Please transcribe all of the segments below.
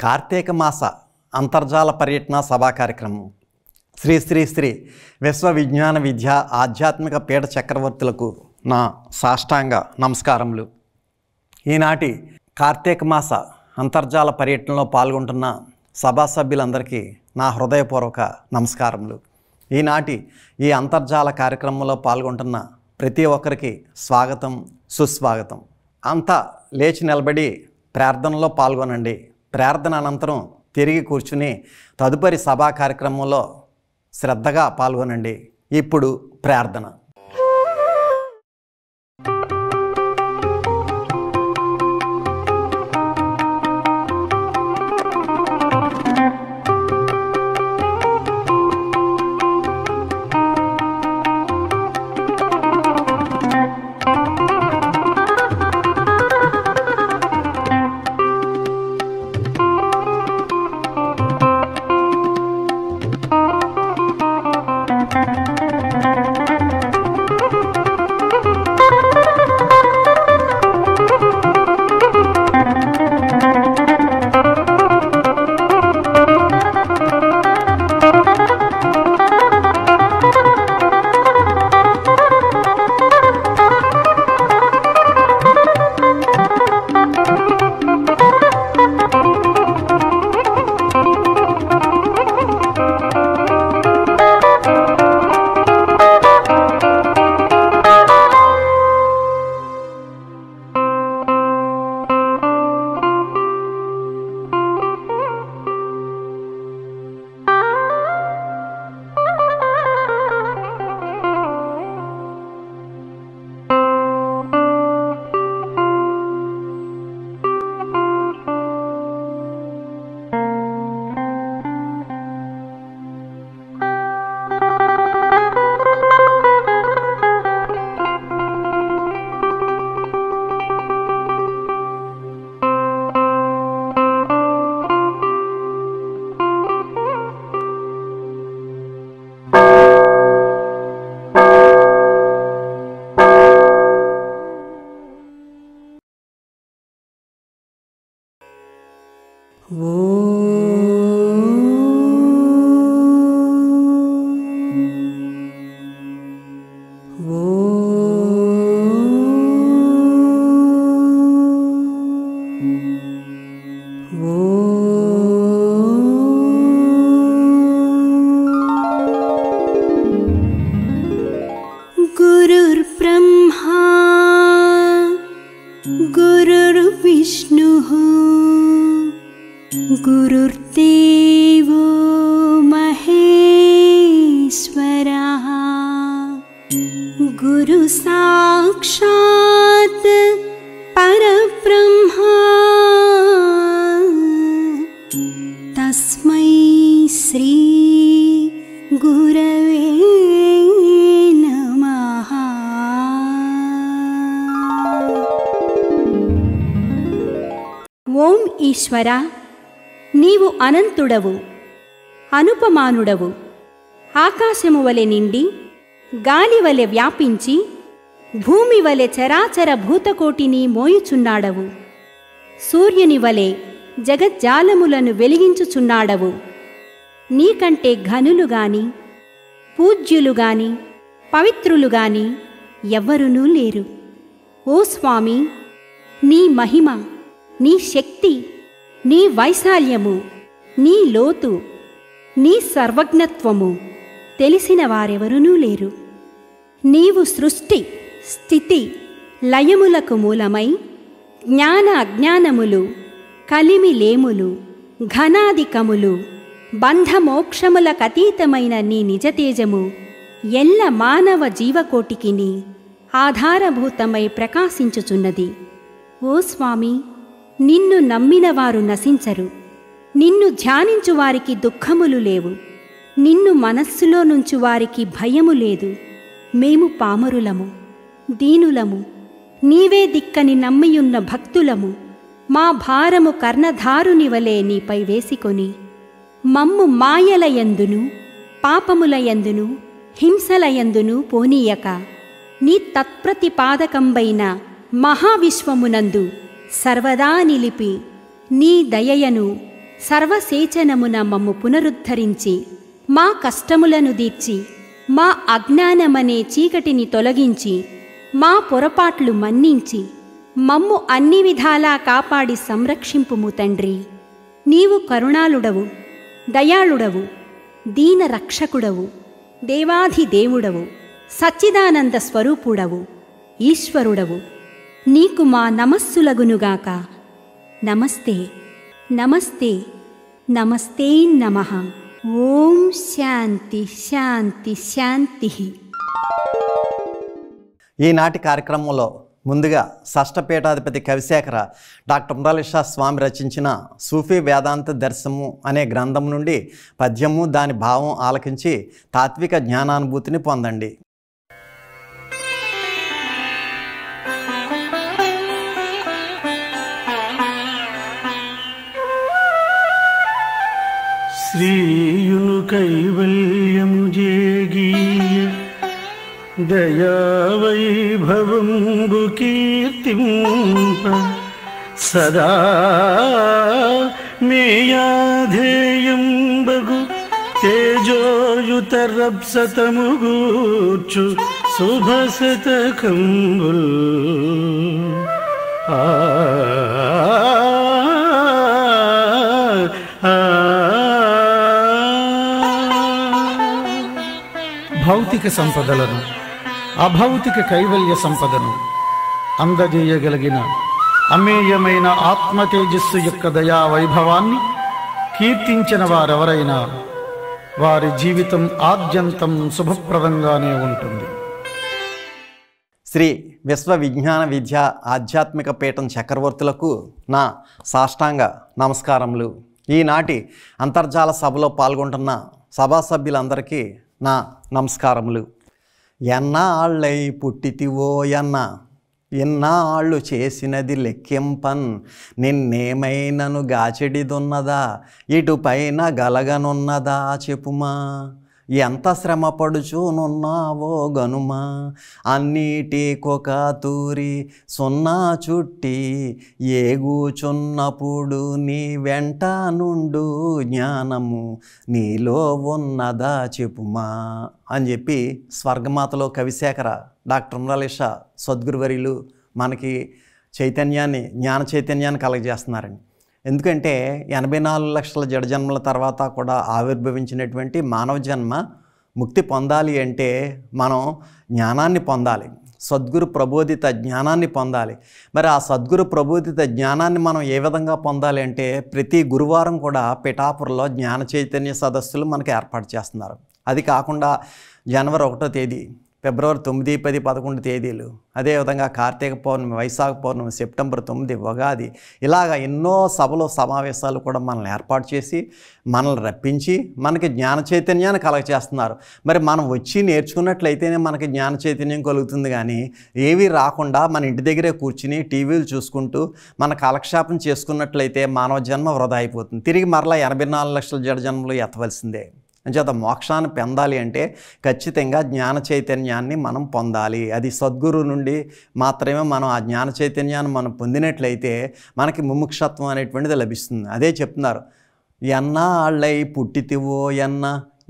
కార్తీక మాస అంతర్జాల పర్యటన సభా కార్యక్రమం శ్రీ శ్రీ శ్రీ విశ్వ విజ్ఞాన విద్య ఆధ్యాత్మిక పీఠ చక్రవర్తులకు నా సాష్టాంగ నమస్కారములు. ఈనాటి కార్తీక మాస అంతర్జాల పర్యటనలో పాల్గొంటున్న సభా సభ్యులందరికీ నా హృదయపూర్వక నమస్కారములు. ఈనాటి ఈ అంతర్జాల కార్యక్రమంలో పాల్గొంటున్న ప్రతి ఒక్కరికి స్వాగతం, సుస్వాగతం. అంతా లేచి నిలబడి ప్రార్థనలో పాల్గొనండి. ప్రార్థన అనంతరం తిరిగి కూర్చుని తదుపరి సభా కార్యక్రమంలో శ్రద్ధగా పాల్గొనండి. ఇప్పుడు ప్రార్థన. गुरुर्देवो महेश्वरः गुरु साक्षात् परब्रह्म तस्मै श्री गुरवे नमः। ఓం ఈశ్వర, నీవు అనంతుడవు, అనుపమానుడవు. ఆకాశము వలె నిండి, గాలి వలె వ్యాపించి, భూమి వలె చరాచర భూతకోటిని మోయుచున్నాడవు. సూర్యుని వలె జగజ్జాలములను వెలిగించుచున్నాడవు. నీకంటే ఘనులు గాని, పూజ్యులు గాని, పవిత్రులు గాని ఎవ్వరునూ లేరు. ఓ స్వామి, నీ మహిమ, నీ శక్తి, నీ వైశాల్యము, నీ లోతు, నీ సర్వజ్ఞత్వము తెలిసిన వారెవరునూ లేరు. నీవు సృష్టి, స్థితి, లయములకు మూలమై జ్ఞాన అజ్ఞానములు, కలిమి లేములు, ఘనాధికములు, బంధమోక్షములకతీతమైన నీ నిజతేజము ఎల్ల మానవ జీవకోటికిని ఆధారభూతమై ప్రకాశించుచున్నది. ఓ స్వామి, నిన్ను నమ్మినవారు నశించరు. నిన్ను ధ్యానించువారికి దుఃఖములు లేవు. నిన్ను మనస్సులో నుంచి వారికి భయము లేదు. మేము పామరులము, దీనులము, నీవే దిక్కని నమ్మియున్న భక్తులము. మా భారము కర్ణధారుని వలె నీపై వేసికొని మమ్ము మాయలయందును, పాపములయందును, హింసలయందును పోనీయక నీ తత్ప్రతిపాదకంబైన మహావిశ్వమునందు సర్వదా నిలిపి నీ దయయను సర్వసేచనమున మమ్ము పునరుద్ధరించి మా కష్టములను దీర్చి మా అజ్ఞానమనే చీకటిని తొలగించి మా పొరపాట్లు మన్నించి మమ్ము అన్ని విధాలా కాపాడి సంరక్షింపుము తండ్రి. నీవు కరుణాళుడవు, దయాళుడవు, దీన రక్షకుడవు, దేవాధిదేవుడవు, సచ్చిదానంద స్వరూపుడవు, ఈశ్వరుడవు. నీకు మా నమస్సులగునుగాక. నమస్తే నమస్తే నమస్తే నమః. ఓం శాంతి శాంతి శాంతి. ఈనాటి కార్యక్రమంలో ముందుగా షష్ఠపీఠాధిపతి కవిశేఖర డాక్టర్ మురళీషా స్వామి రచించిన సూఫీ వేదాంత దర్శనము అనే గ్రంథం నుండి పద్యము దాని భావం ఆలకించి తాత్విక జ్ఞానానుభూతిని పొందండి. శ్రీయును కైవల్యము జేగీయ దయావైభవంబు కీర్తింప సదా మేయాధేయంబగు తేజోయుతరప్సతముగూర్చు శుభశతకంబుల్ భౌతిక సంపదలను, అభౌతిక కైవల్య సంపదను అందజేయగలిగిన అమేయమైన ఆత్మ తేజస్సు యొక్క దయా వైభవాన్ని కీర్తించిన వారెవరైనా వారి జీవితం ఆద్యంతం శుభప్రదంగానే ఉంటుంది. శ్రీ విశ్వ విజ్ఞాన విద్య ఆధ్యాత్మిక పీఠం చక్రవర్తులకు నా సాష్టాంగ నమస్కారములు. ఈనాటి అంతర్జాల సభలో పాల్గొంటున్న సభా సభ్యులందరికీ నా నమస్కారములు. ఎన్నాళ్ళై పుట్టితివో ఎన్న, ఎన్నాళ్ళు చేసినది లెక్కింపన్, నిన్నేమైనను గాచెడిదున్నదా, ఇటుపైన గలగనున్నదా చెప్పుమా, ఎంత శ్రమ పడుచునున్నావో గనుమా, అన్నిటికొక తూరి సున్నా చుట్టి ఏగుచున్నప్పుడు నీ వెంట నుండు జ్ఞానము నీలో ఉన్నదా చెప్పుమా అని చెప్పి స్వర్గమాతలో కవిశేఖర డాక్టర్ మురళీషా సద్గురువర్యులు మనకి చైతన్యాన్ని, జ్ఞాన చైతన్యాన్ని కలగజేస్తున్నారండి. ఎందుకంటే 84 లక్షల జడజన్మల తర్వాత కూడా ఆవిర్భవించినటువంటి మానవ జన్మ ముక్తి పొందాలి అంటే మనం జ్ఞానాన్ని పొందాలి, సద్గురు ప్రబోధిత జ్ఞానాన్ని పొందాలి. మరి ఆ సద్గురు ప్రబోధిత జ్ఞానాన్ని మనం ఏ విధంగా పొందాలి అంటే ప్రతి గురువారం కూడా పిఠాపురంలో జ్ఞాన చైతన్య సదస్సులు మనకు ఏర్పాటు చేస్తున్నారు. అది కాకుండా జనవరి 1వ తేదీ, ఫిబ్రవరి 9, 10, 11 తేదీలు, అదేవిధంగా కార్తీక పౌర్ణమి, వైశాఖ పౌర్ణమి, సెప్టెంబర్ 9 ఉగాది, ఇలాగ ఎన్నో సభలు సమావేశాలు కూడా మనల్ని ఏర్పాటు చేసి మనల్ని రప్పించి మనకి జ్ఞాన చైతన్యాన్ని కలగచేస్తున్నారు. మరి మనం వచ్చి నేర్చుకున్నట్లయితేనే మనకి జ్ఞాన చైతన్యం కలుగుతుంది. కానీ ఏవి రాకుండా మన ఇంటి దగ్గరే కూర్చుని టీవీలు చూసుకుంటూ మన కాలక్షేపం చేసుకున్నట్లయితే మానవ జన్మ వృధా అయిపోతుంది. తిరిగి మరలా 84 లక్షల జడ జన్మలు ఎత్తవలసిందే. అంచేత మోక్షాన్ని పొందాలి అంటే ఖచ్చితంగా జ్ఞాన చైతన్యాన్ని మనం పొందాలి. అది సద్గురు నుండి మాత్రమే మనం ఆ జ్ఞాన చైతన్యాన్ని మనం పొందినట్లయితే మనకి ముముక్షత్వం అనేటువంటిది లభిస్తుంది. అదే చెప్తున్నారు, ఎన్నాళ్ళై పుట్టితివో ఎన్న,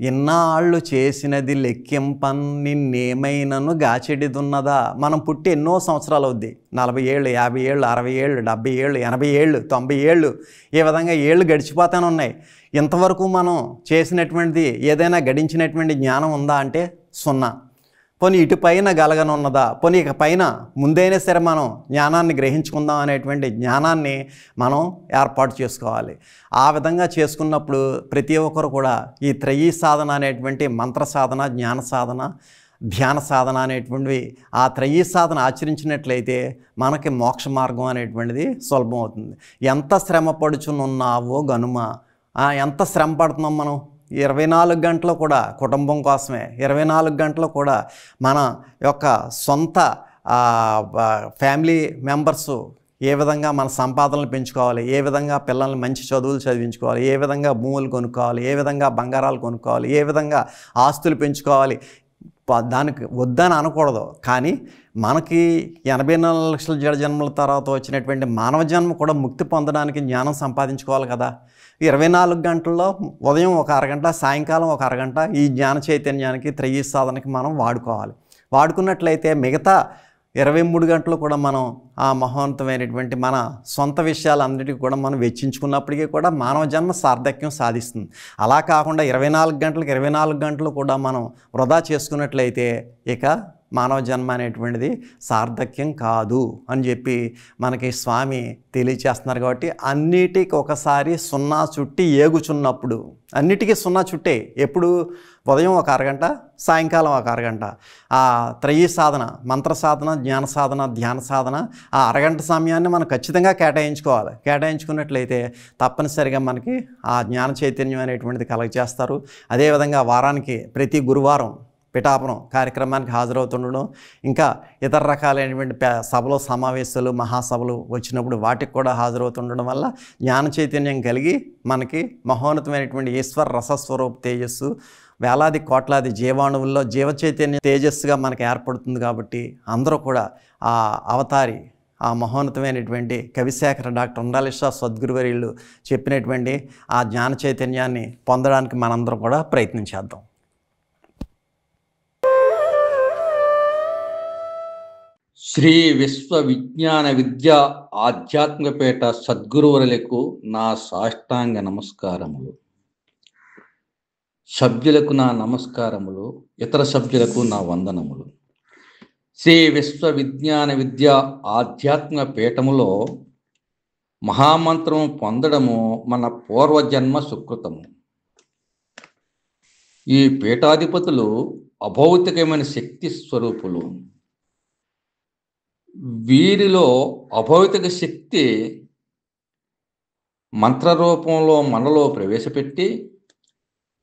ఎన్నాళ్ళు చేసినది లెక్కింపన్, నిన్నేమైనను గాచెడిదున్నదా. మనం పుట్టి ఎన్నో సంవత్సరాలు అవుద్ది, 40 ఏళ్ళు, 50 ఏళ్ళు, 60 ఏళ్ళు, 70 ఏళ్ళు, 80 ఏళ్ళు, 90 ఏళ్ళు, ఈ విధంగా ఏళ్ళు గడిచిపోతానే ఉన్నాయి. ఇంతవరకు మనం చేసినటువంటిది ఏదైనా గడించినటువంటి జ్ఞానం ఉందా అంటే సున్నా. పోనీ ఇటుపైన గలగనున్నదా, పోనీ ఇక పైన ముందైనా సరే మనం జ్ఞానాన్ని గ్రహించుకుందాం అనేటువంటి జ్ఞానాన్ని మనం ఏర్పాటు చేసుకోవాలి. ఆ విధంగా చేసుకున్నప్పుడు ప్రతి ఒక్కరు కూడా ఈ త్రయీ సాధన అనేటువంటి మంత్ర సాధన, జ్ఞాన సాధన, ధ్యాన సాధన అనేటువంటివి ఆ త్రయీ సాధన ఆచరించినట్లయితే మనకి మోక్ష మార్గం అనేటువంటిది సులభం అవుతుంది. ఎంత శ్రమ పడుచునున్నావో గనుమ, ఎంత శ్రమ పడుతున్నాం మనం 24 గంటలు కూడా కుటుంబం కోసమే, 24 గంటలు కూడా మన యొక్క సొంత ఫ్యామిలీ మెంబర్సు ఏ విధంగా మన సంపాదనలు పెంచుకోవాలి, ఏ విధంగా పిల్లల్ని మంచి చదువులు చదివించుకోవాలి, ఏ విధంగా భూములు కొనుక్కోవాలి, ఏ విధంగా బంగారాలు కొనుక్కోవాలి, ఏ విధంగా ఆస్తులు పెంచుకోవాలి, దానికి వద్దని అనకూడదు. కానీ మనకి 84 లక్షల జడ జన్మల తర్వాత వచ్చినటువంటి మానవ జన్మ కూడా ముక్తి పొందడానికి జ్ఞానం సంపాదించుకోవాలి కదా. 24 గంటల్లో ఉదయం ఒక అరగంట, సాయంకాలం ఒక అరగంట ఈ జ్ఞాన చైతన్యానికి, త్రయీ సాధనకి మనం వాడుకోవాలి. వాడుకున్నట్లయితే మిగతా 23 గంటలు కూడా మనం ఆ మహోన్నతమైనటువంటి మన సొంత విషయాలన్నిటికీ కూడా మనం వెచ్చించుకున్నప్పటికీ కూడా మానవ జన్మ సార్థక్యం సాధిస్తుంది. అలా కాకుండా 24 గంటలు కూడా మనం వృధా చేసుకున్నట్లయితే ఇక మానవ జన్మ అనేటువంటిది సార్థక్యం కాదు అని చెప్పి మనకి స్వామి తెలియచేస్తున్నారు. కాబట్టి అన్నిటికి ఒకసారి సున్నా చుట్టి ఏగుచున్నప్పుడు, అన్నిటికీ సున్నా చుట్టే. ఎప్పుడు? ఉదయం ఒక అరగంట, సాయంకాలం ఒక అరగంట. ఆ త్రయీ సాధన, మంత్ర సాధన, జ్ఞాన సాధన, ధ్యాన సాధన, ఆ అరగంట సమయాన్ని మనం ఖచ్చితంగా కేటాయించుకోవాలి. కేటాయించుకున్నట్లయితే తప్పనిసరిగా మనకి ఆ జ్ఞాన చైతన్యం అనేటువంటిది కలగజేస్తారు. అదేవిధంగా వారానికి ప్రతి గురువారం పిఠాపురం కార్యక్రమానికి హాజరవుతుండడం, ఇంకా ఇతర రకాలైనటువంటి సభలు, సమావేశాలు, మహాసభలు వచ్చినప్పుడు వాటికి కూడా హాజరవుతుండడం వల్ల జ్ఞాన చైతన్యం కలిగి మనకి మహోన్నతమైనటువంటి ఈశ్వర రసస్వరూప తేజస్సు వేలాది కోట్లాది జీవాణువుల్లో జీవ చైతన్య తేజస్సుగా మనకి ఏర్పడుతుంది. కాబట్టి అందరూ కూడా ఆ అవతారి, ఆ మహోన్నతమైనటువంటి కవిశేఖర డాక్టర్ ఉండాలిషా సద్గురువర్యులు చెప్పినటువంటి ఆ జ్ఞాన చైతన్యాన్ని పొందడానికి మనందరం కూడా ప్రయత్నించేద్దాం. శ్రీ విశ్వ విజ్ఞాన విద్య ఆధ్యాత్మికపేట సద్గురువులకు నా సాష్టాంగ నమస్కారములు. సభ్యులకు నా నమస్కారములు, ఇతర సభ్యులకు నా వందనములు. శ్రీ విశ్వ విజ్ఞాన విద్య ఆధ్యాత్మిక పీఠములో మహామంత్రము పొందడము మన పూర్వజన్మ సుకృతము. ఈ పీఠాధిపతులు అభౌతికమైన శక్తి స్వరూపులు. వీరిలో అభౌతిక శక్తి మంత్రరూపంలో మనలో ప్రవేశపెట్టి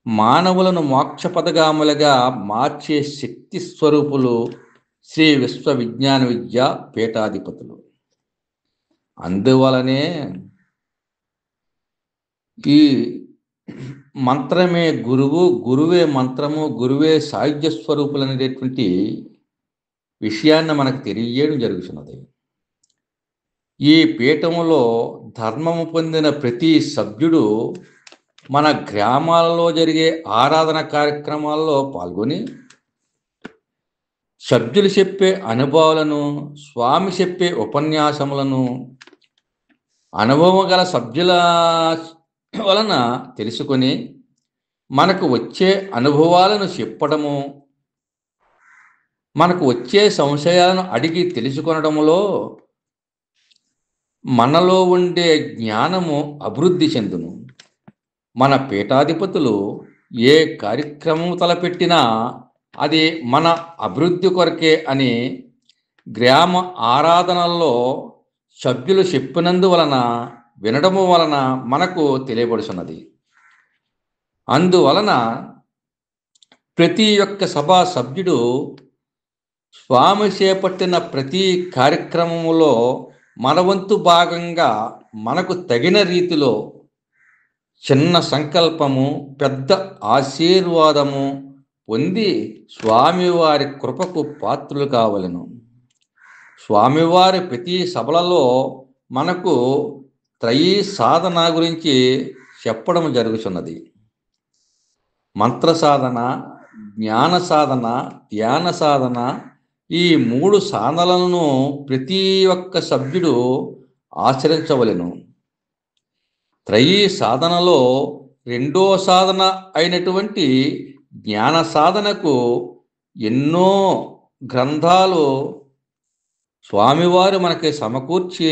మానవులను మోక్షపదగాములుగా మార్చే శక్తి స్వరూపులు శ్రీ విశ్వ విజ్ఞాన విద్య పీఠాధిపతులు. అందువలనే ఈ మంత్రమే గురువు, గురువే మంత్రము, గురువే సాయుధ్య స్వరూపులు అనేటటువంటి విషయాన్ని మనకు తెలియజేయడం జరుగుతున్నది. ఈ పీఠములో ధర్మము పొందిన ప్రతి సభ్యుడు మన గ్రామాలలో జరిగే ఆరాధన కార్యక్రమాల్లో పాల్గొని సభ్యులు చెప్పే అనుభవాలను, స్వామి చెప్పే ఉపన్యాసములను అనుభవం గల సభ్యుల వలన తెలుసుకొని మనకు వచ్చే అనుభవాలను చెప్పడము, మనకు వచ్చే సంశయాలను అడిగి తెలుసుకొనడంలో మనలో ఉండే జ్ఞానము అభివృద్ధి చెందును. మన పీఠాధిపతులు ఏ కార్యక్రమం తలపెట్టినా అది మన అభివృద్ధి కొరకే అని గ్రామ ఆరాధనల్లో సభ్యులు చెప్పినందువలన, వినడము వలన మనకు తెలియబడుతున్నది. అందువలన ప్రతి ఒక్క సభా సభ్యుడు స్వామి చేపట్టిన ప్రతి కార్యక్రమములో మనవంతు భాగంగా మనకు తగిన రీతిలో చిన్న సంకల్పము, పెద్ద ఆశీర్వాదము పొంది స్వామివారి కృపకు పాత్రులు కావలెను. స్వామివారి ప్రతి సభలలో మనకు త్రయీ సాధన గురించి చెప్పడం జరుగుతున్నది. మంత్ర సాధన, జ్ఞాన సాధన, ధ్యాన సాధన, ఈ 3 సాధనలను ప్రతి ఒక్క సభ్యుడు ఆచరించవలెను. త్రయీ సాధనలో రెండో సాధన అయినటువంటి జ్ఞాన సాధనకు ఎన్నో గ్రంథాలు స్వామివారు మనకి సమకూర్చి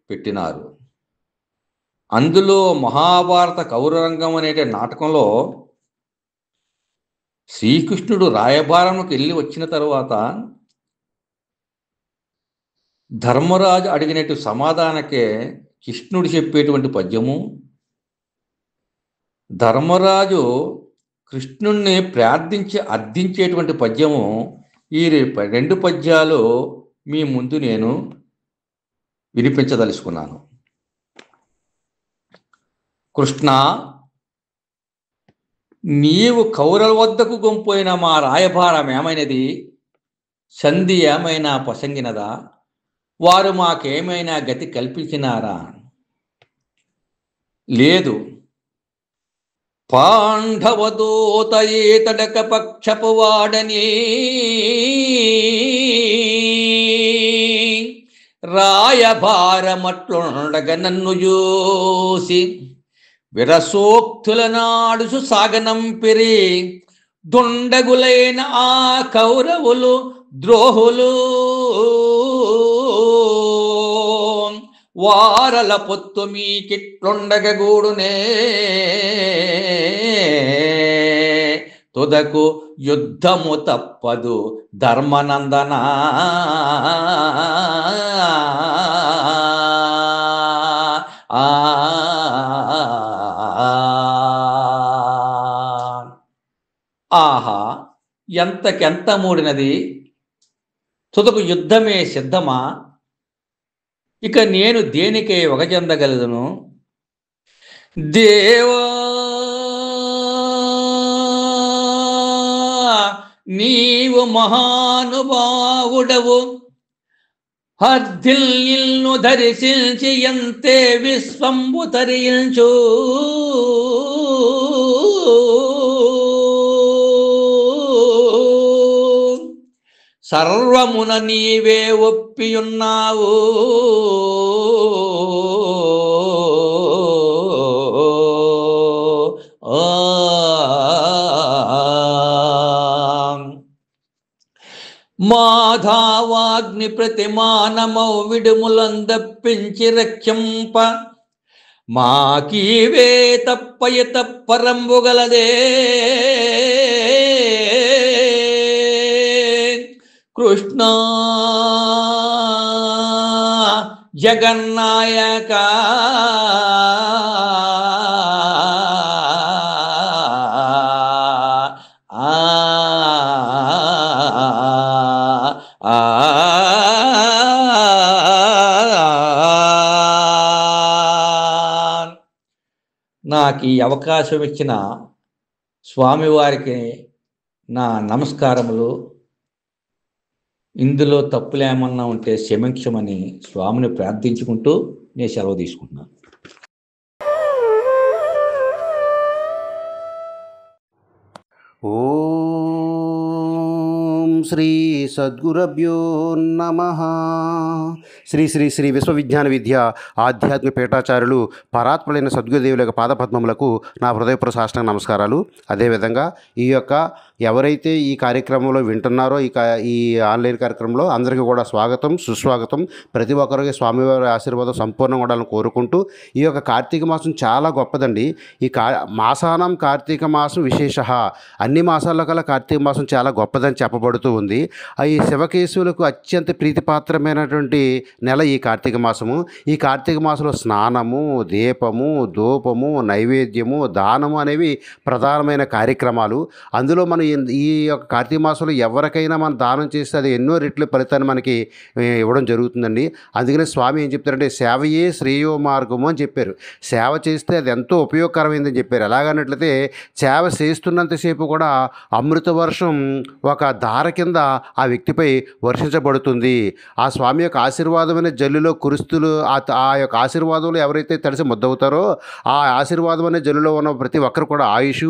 పెట్టినారు. అందులో మహాభారత కౌరరంగం అనే నాటకంలో శ్రీకృష్ణుడు రాయబారంకు వెళ్ళి వచ్చిన తరువాత ధర్మరాజు అడిగినట్టు సమాధానకే కృష్ణుడు చెప్పేటువంటి పద్యము, ధర్మరాజు కృష్ణుణ్ణి ప్రార్థించి అర్థించేటువంటి పద్యము, ఈ 2 పద్యాలు మీ ముందు నేను వినిపించదలుచుకున్నాను. కృష్ణ, నీవు కౌరవ వద్దకు గుంపోయిన మా రాయభారం ఏమైనది? సంధి ఏమైనా పొసంగినదా? వారు మాకేమైనా గతి కల్పించినారా? లేదు. పాండవదూత ఈతడక పక్షపు వాడని రాయభారమట్లుండగ నన్ను చూసి విరసోక్తుల నాడుసు సాగనంపిరి. దుండగులైన ఆ కౌరవులు ద్రోహులు వారల పొత్తు మీకిట్లుండగూడునే. తుదకు యుద్ధము తప్పదు ధర్మనందన. ఆహా, ఎంతకెంత మూడినది! తుదకు యుద్ధమే సిద్ధమా? ఇక నేను దేనికే వగచెందగలదును? దేవా, నీవు మహానుభావుడవు. హర్దిల్ను ధరిసించి ఎంతే విశ్వంబు తరించు. సర్వమున నీవే ఒప్పియున్నావు. మాధావాగ్ని ప్రతిమానమౌ విడుములందప్పించి రక్షంప. మాకీవే తప్పయ తప్పరంబుగలదే. కృష్ణ జగన్నాయక, నాకు ఈ అవకాశం ఇచ్చిన స్వామివారికి నా నమస్కారములు. ఇందులో తప్పులేమన్నా ఉంటే క్షమించమని స్వామిని ప్రార్థించుకుంటూ నేను సెలవు తీసుకుంటున్నాను. ఓం శ్రీ సద్గురభ్యో నమః. శ్రీ శ్రీ శ్రీ విశ్వవిజ్ఞాన విద్య ఆధ్యాత్మిక పీఠాచార్యులు పరాత్పరులైన సద్గురుదేవుల యొక్క పాదపద్మములకు నా హృదయపూర్వక సాష్టాంగ నమస్కారాలు. అదేవిధంగా ఈ యొక్క ఎవరైతే ఈ కార్యక్రమంలో వింటున్నారో ఈ ఆన్లైన్ కార్యక్రమంలో అందరికీ కూడా స్వాగతం, సుస్వాగతం. ప్రతి ఒక్కరికి స్వామివారి ఆశీర్వాదం సంపూర్ణంగా ఉండాలని కోరుకుంటూ, ఈ యొక్క కార్తీక మాసం చాలా గొప్పదండి. ఈ మాసానం కార్తీక మాసం విశేష. అన్ని మాసాల కల్లా కార్తీక మాసం చాలా గొప్పదని చెప్పబడుతూ ఉంది. ఈ శివకేశవులకు అత్యంత ప్రీతిపాత్రమైనటువంటి నెల ఈ కార్తీక మాసము. ఈ కార్తీక మాసంలో స్నానము, దీపము, ధూపము, నైవేద్యము, దానము అనేవి ప్రధానమైన కార్యక్రమాలు. అందులో మనం ఈ యొక్క కార్తీక మాసంలో ఎవరికైనా మనం దానం చేస్తే అది ఎన్నో రెట్ల ఫలితాన్ని మనకి ఇవ్వడం జరుగుతుందండి. అందుకనే స్వామి ఏం చెప్తారంటే సేవయే శ్రేయో మార్గము అని చెప్పారు. సేవ చేస్తే అది ఎంతో ఉపయోగకరమైందని చెప్పారు. ఎలాగన్నట్లయితే సేవ చేస్తున్నంతసేపు కూడా అమృత వర్షం ఒక ధార కింద ఆ వ్యక్తిపై వర్షించబడుతుంది. ఆ స్వామి యొక్క ఆశీర్వాదమైన జల్లులో కురుస్తులు ఆ యొక్క ఆశీర్వాదంలో ఎవరైతే తడిసి ముద్దవుతారో ఆ ఆశీర్వాదం అనే జల్లులో ఉన్న ప్రతి ఒక్కరు కూడా ఆయుష్,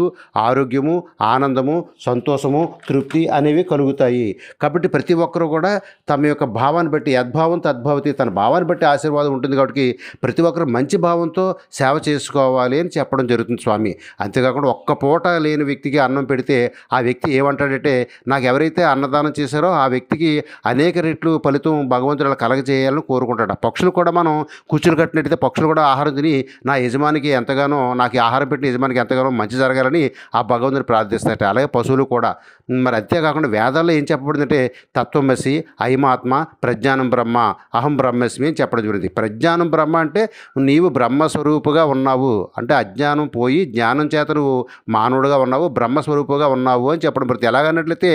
ఆరోగ్యము, ఆనందము, సంతోషము, తృప్తి అనేవి కలుగుతాయి. కాబట్టి ప్రతి ఒక్కరు కూడా తమ యొక్క భావాన్ని బట్టి, యద్భావం తద్భవతి, తన భావాన్ని బట్టి ఆశీర్వాదం ఉంటుంది. కాబట్టి ప్రతి ఒక్కరు మంచి భావంతో సేవ చేసుకోవాలి అని చెప్పడం జరుగుతుంది స్వామి. అంతేకాకుండా ఒక్క పూట లేని వ్యక్తికి అన్నం పెడితే ఆ వ్యక్తి ఏమంటాడంటే, నాకు ఎవరైతే అన్నదానం చేశారో ఆ వ్యక్తికి అనేక రెట్లు ఫలితం భగవంతుడు అలా కలగజేయాలని కోరుకుంటాడు. పక్షులు కూడా మనం కూర్చుని కట్టినట్టయితే పక్షులు కూడా ఆహారం తిని నా యజమానికి ఎంతగానో, నాకు ఆహారం పెట్టిన యజమానికి ఎంతగానో మంచి జరగాలని ఆ భగవంతుని ప్రార్థిస్తారట. అలాగే పశువులు పశువులు కూడా. మరి అంతేకాకుండా వేదాల్లో ఏం చెప్పబడిందంటే తత్వమసి, అహిమాత్మ, ప్రజ్ఞానం బ్రహ్మ, అహం బ్రహ్మస్మి అని చెప్పడం జరిగింది. ప్రజ్ఞానం బ్రహ్మ అంటే నీవు బ్రహ్మస్వరూపుగా ఉన్నావు, అంటే అజ్ఞానం పోయి జ్ఞానం చేత నువ్వు మానవుడుగా ఉన్నావు, బ్రహ్మస్వరూపుగా ఉన్నావు అని చెప్పడం పడుతుంది. ఎలాగన్నట్లయితే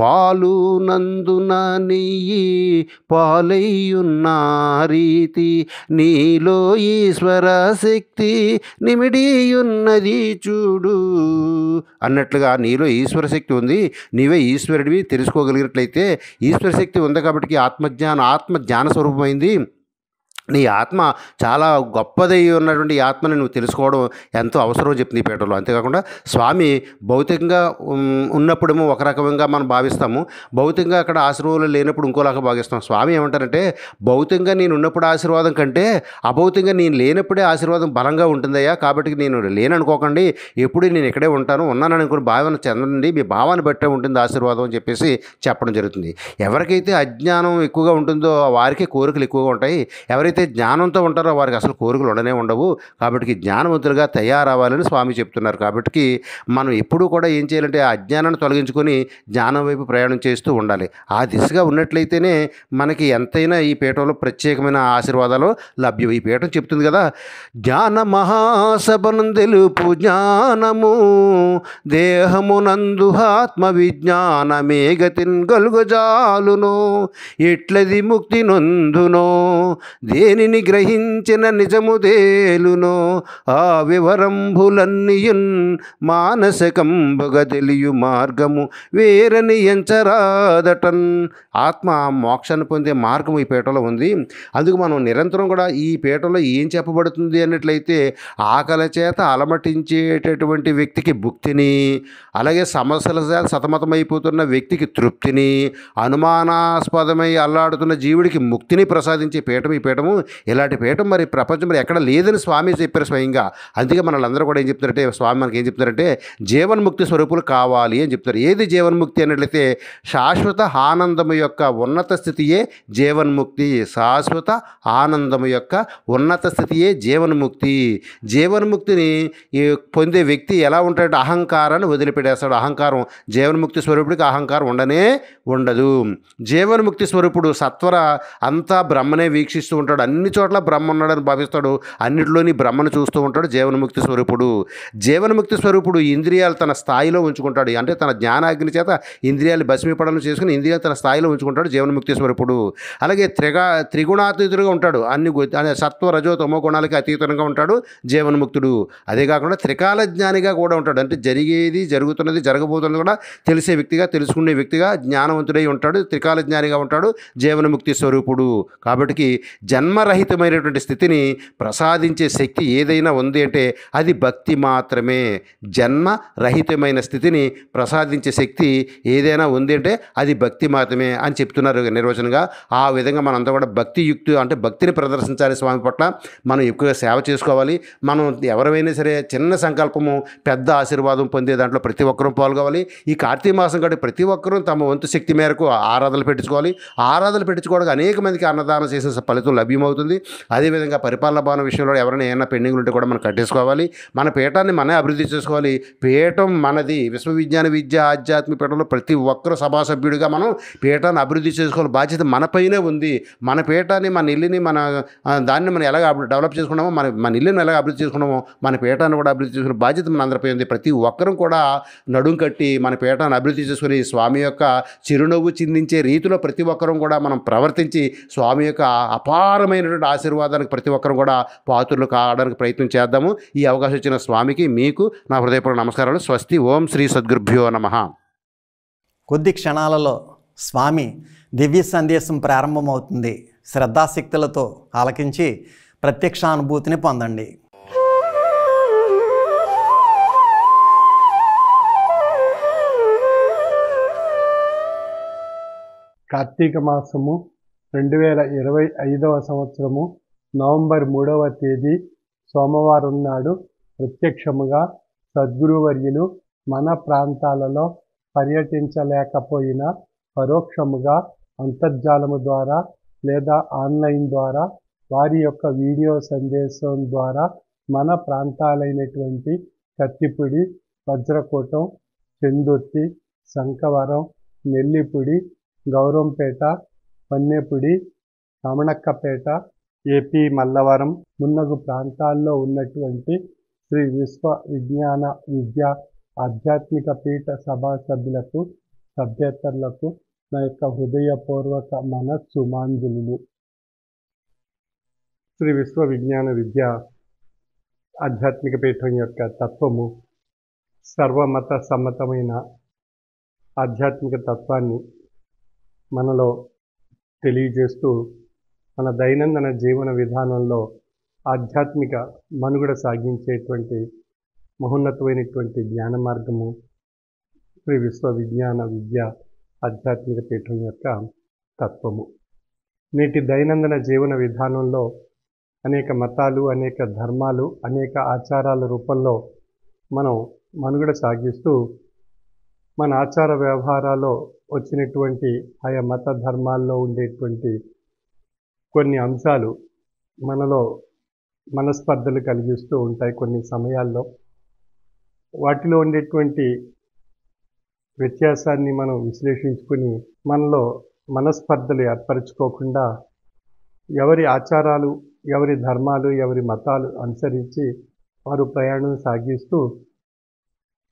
పాలు నందున నెయ్యి పాలయ్యున్న రీతి నీలో ఈశ్వర శక్తి నిమిడియున్నది చూడు అన్నట్లుగా నీలో ఈశ్వర శక్తి ఉంది, నీవే ఈశ్వరుడివి తెలుసుకోగలిగినట్లయితే ఈశ్వర శక్తి ఉంది కాబట్టి ఆత్మ జ్ఞాన స్వరూపమైంది. నీ ఆత్మ చాలా గొప్పదై ఉన్నటువంటి ఈ ఆత్మని నువ్వు తెలుసుకోవడం ఎంతో అవసరం చెప్తుంది ఈ పీఠంలో. అంతేకాకుండా స్వామి భౌతికంగా ఉన్నప్పుడేమో ఒక రకంగా మనం భావిస్తాము, భౌతికంగా అక్కడ ఆశీర్వాదాలు లేనప్పుడు ఇంకోలాగా భావిస్తాం. స్వామి ఏమంటారంటే భౌతికంగా నేను ఉన్నప్పుడు ఆశీర్వాదం కంటే అభౌతికంగా నేను లేనప్పుడే ఆశీర్వాదం బలంగా ఉంటుందయ్యా, కాబట్టి నేను లేననుకోకండి, ఎప్పుడు నేను ఇక్కడే ఉంటాను, ఉన్నానని అనుకుని భావన చెందండి, మీ భావాన్ని బట్టే ఉంటుంది ఆశీర్వాదం అని చెప్పేసి చెప్పడం జరుగుతుంది. ఎవరికైతే అజ్ఞానం ఎక్కువగా ఉంటుందో వారికి కోరికలు ఎక్కువగా ఉంటాయి, ఎవరైతే జ్ఞానంతో ఉంటారో వారికి అసలు కోరికలు ఉండనే ఉండవు. కాబట్టి జ్ఞానవంతులుగా తయారవ్వాలని స్వామి చెప్తున్నారు. కాబట్టి మనం ఎప్పుడూ కూడా ఏం చేయాలంటే ఆ అజ్ఞానాన్ని తొలగించుకొని జ్ఞానం వైపు ప్రయాణం చేస్తూ ఉండాలి. ఆ దిశగా ఉన్నట్లయితేనే మనకి ఎంతైనా ఈ పీఠంలో ప్రత్యేకమైన ఆశీర్వాదాలు లభ్యం. ఈ పీఠం చెప్తుంది కదా, జ్ఞాన మహాసభను తెలుపు జ్ఞానము దేహమునందు ఆత్మ విజ్ఞానమే గతిన్ గలుగజాలునో ఎట్లది ముక్తి నొందునో దేనిని గ్రహించిన నిజము తేలునో ఆ వివరంభులన్నీయున్ మానసకంబుగ తెలియు మార్గము వేరని ఎంచరాదటన్. ఆత్మ మోక్షాన్ని పొందే మార్గం ఈ పీఠంలో ఉంది. అందుకు మనం నిరంతరం కూడా ఈ పీఠంలో ఏం చెప్పబడుతుంది అన్నట్లయితే ఆకలి చేత అలమటించేటటువంటి వ్యక్తికి భుక్తిని, అలాగే సమస్యల చేత సతమతమైపోతున్న వ్యక్తికి తృప్తిని, అనుమానాస్పదమై అల్లాడుతున్న జీవుడికి ముక్తిని ప్రసాదించే పీఠం ఈ పీఠము. ఇలాంటి పీఠం మరి ప్రపంచంలో ఎక్కడ లేదని స్వామి చెప్పారు స్వయంగా. అందుకే మనల్ని కూడా ఏం చెప్తారంటే స్వామి మనకి ఏం చెప్తారంటే జీవన్ముక్తి స్వరూపులు కావాలి అని చెప్తారు. ఏది జీవన్ముక్తి అన్నట్లయితే శాశ్వత ఆనందము యొక్క ఉన్నత స్థితియే జీవన్ముక్తి. శాశ్వత ఆనందము యొక్క ఉన్నత స్థితియే జీవన్ముక్తి. జీవన్ముక్తిని పొందే వ్యక్తి ఎలా ఉంటాడంటే అహంకారాన్ని వదిలిపెట్టేస్తాడు. అహంకారం జీవన్ముక్తి స్వరూపుడికి అహంకారం ఉండనే ఉండదు. జీవన్ముక్తి స్వరూపుడు సత్వర అంతా బ్రహ్మనే వీక్షిస్తూ ఉంటాడు, అన్ని చోట్ల బ్రహ్మ ఉన్నాడని భావిస్తాడు, అన్నిటిలోని బ్రహ్మను చూస్తూ ఉంటాడు జీవన్ముక్తి స్వరూపుడు. జీవన్ముక్తి స్వరూపుడు ఇంద్రియాలు తన స్థాయిలో ఉంచుకుంటాడు, అంటే తన జ్ఞానాగ్ని చేత ఇంద్రియాలు భస్మీపడనం చేసుకుని ఇంద్రియాలు తన స్థాయిలో ఉంచుకుంటాడు జీవన్ముక్తి స్వరూపుడు. అలాగే త్రిగుణాతీతుడుగా ఉంటాడు, అన్ని సత్వ రజో తమో గుణాలకి అతీతంగా ఉంటాడు జీవన్ముక్తుడు. అదే కాకుండా త్రికాల జ్ఞానిగా కూడా ఉంటాడు, అంటే జరిగేది జరుగుతున్నది జరగబోతున్నది కూడా తెలిసే వ్యక్తిగా తెలుసుకునే వ్యక్తిగా జ్ఞానవంతుడై ఉంటాడు, త్రికాల జ్ఞానిగా ఉంటాడు జీవన్ముక్తి స్వరూపుడు. కాబట్టి జన్మరహితమైనటువంటి స్థితిని ప్రసాదించే శక్తి ఏదైనా ఉంది అంటే అది భక్తి మాత్రమే. జన్మరహితమైన స్థితిని ప్రసాదించే శక్తి ఏదైనా ఉంది అంటే అది భక్తి మాత్రమే అని చెప్తున్నారు నిర్వచనంగా. ఆ విధంగా మనంతా కూడా భక్తియుక్తి అంటే భక్తిని ప్రదర్శించాలి స్వామి పట్ల. మనం ఎక్కువగా సేవ చేసుకోవాలి. మనం ఎవరైనా సరే చిన్న సంకల్పము పెద్ద ఆశీర్వాదం పొందే దాంట్లో ప్రతి ఒక్కరూ పాల్గొవాలి. ఈ కార్తీక మాసం కాబట్టి ప్రతి ఒక్కరూ తమ వంతు శక్తి మేరకు ఆరాధనలు పెట్టించుకోవాలి. ఆరాధనలు పెట్టించుకోవడానికి అనేక మందికి అన్నదానం చేసే ఫలితం లభ్యమవుతుంది. అదేవిధంగా పరిపాలన భవన విషయంలో ఎవరైనా ఏమైనా పెండింగ్లు ఉంటే కూడా మనం కట్టేసుకోవాలి. మన పీఠాన్ని మనమే అభివృద్ధి చేసుకోవాలి. పీఠం మనది. విశ్వవిజ్ఞాన విద్య ఆధ్యాత్మిక పీఠంలో ప్రతి ఒక్కరూ సభాసభ్యుడిగా మనం పీఠాన్ని అభివృద్ధి చేసుకోవాలి. బాధ్యత మనపైనే ఉంది. మన పీఠాన్ని మన ఇల్లుని దాన్ని మనం ఎలాగ డెవలప్ చేసుకున్నామో మన ఇల్లుని ఎలాగ అభివృద్ధి చేసుకున్నామో మన పీఠాన్ని కూడా అభివృద్ధి చేసుకునే బాధ్యత మన అందరిపై ఉంది. ప్రతి ఒక్కరూ కూడా నడుం కట్టి మన పీఠాన్ని అభివృద్ధి చేసుకుని స్వామి యొక్క చిరునవ్వు చిందించే రీతిలో ప్రతి ఒక్కరూ కూడా మనం ప్రవర్తించి స్వామి యొక్క అపారమైనటువంటి ఆశీర్వాదానికి ప్రతి ఒక్కరు కూడా పాత్రలు కావడానికి ప్రయత్నం చేద్దాము. ఈ అవకాశం ఇచ్చిన స్వామికి మీకు నా హృదయపూర్వక నమస్కారాలు. స్వస్తి. ఓం శ్రీ సద్గురుభ్యో నమః. కొద్ది క్షణాలలో స్వామి దివ్య సందేశం ప్రారంభమవుతుంది. శ్రద్ధాశక్తులతో ఆలకించి ప్రత్యక్షానుభూతిని పొందండి. కార్తీక మాసము 2025 సంవత్సరము నవంబర్ 3వ తేదీ సోమవారం నాడు ప్రత్యక్షముగా సద్గురువర్యులు మన ప్రాంతాలలో పర్యటించలేకపోయినా పరోక్షముగా అంతర్జాలము ద్వారా లేదా ఆన్లైన్ ద్వారా వారి యొక్క వీడియో సందేశం ద్వారా మన ప్రాంతాలైనటువంటి కత్తిపూడి, వజ్రకోటం, పెందుర్తి, శంఖవరం, నెల్లిపుడి, గౌరంపేట, పన్నెపుడి, రమణక్కపేట, ఏపీ మల్లవరం మున్నగు ప్రాంతాల్లో ఉన్నటువంటి శ్రీ విశ్వ విజ్ఞాన విద్యా ఆధ్యాత్మిక పీఠ సభా సభ్యులకు, సభ్యేతరులకు నా యొక్క హృదయపూర్వక మనస్సుమాంజలులు. శ్రీ విశ్వ విజ్ఞాన విద్యా ఆధ్యాత్మిక పీఠం యొక్క తత్వము సర్వమత సమ్మతమైన ఆధ్యాత్మిక తత్వాన్ని మనలో తెలియజేస్తూ మన దైనందిన జీవన విధానంలో ఆధ్యాత్మిక మనుగడ సాగించేటువంటి మహోన్నతమైనటువంటి జ్ఞాన మార్గము శ్రీ విశ్వ విజ్ఞాన విద్యా ఆధ్యాత్మిక పీఠం యొక్క తత్వము. నేటి దైనందిన జీవన విధానంలో అనేక మతాలు, అనేక ధర్మాలు, అనేక ఆచారాల రూపంలో మనం మనుగడ సాగిస్తూ మన ఆచార వ్యవహారాల్లో వచ్చినటువంటి ఆయా మత ధర్మాల్లో ఉండేటువంటి కొన్ని అంశాలు మనలో మనస్పర్ధలు కలిగిస్తూ ఉంటాయి. కొన్ని సమయాల్లో వాటిలో ఉండేటువంటి వ్యత్యాసాన్ని మనం విశ్లేషించుకుని మనలో మనస్పర్ధలు ఏర్పరచుకోకుండా ఎవరి ఆచారాలు, ఎవరి ధర్మాలు, ఎవరి మతాలు అనుసరించి వారు ప్రయాణం సాగిస్తూ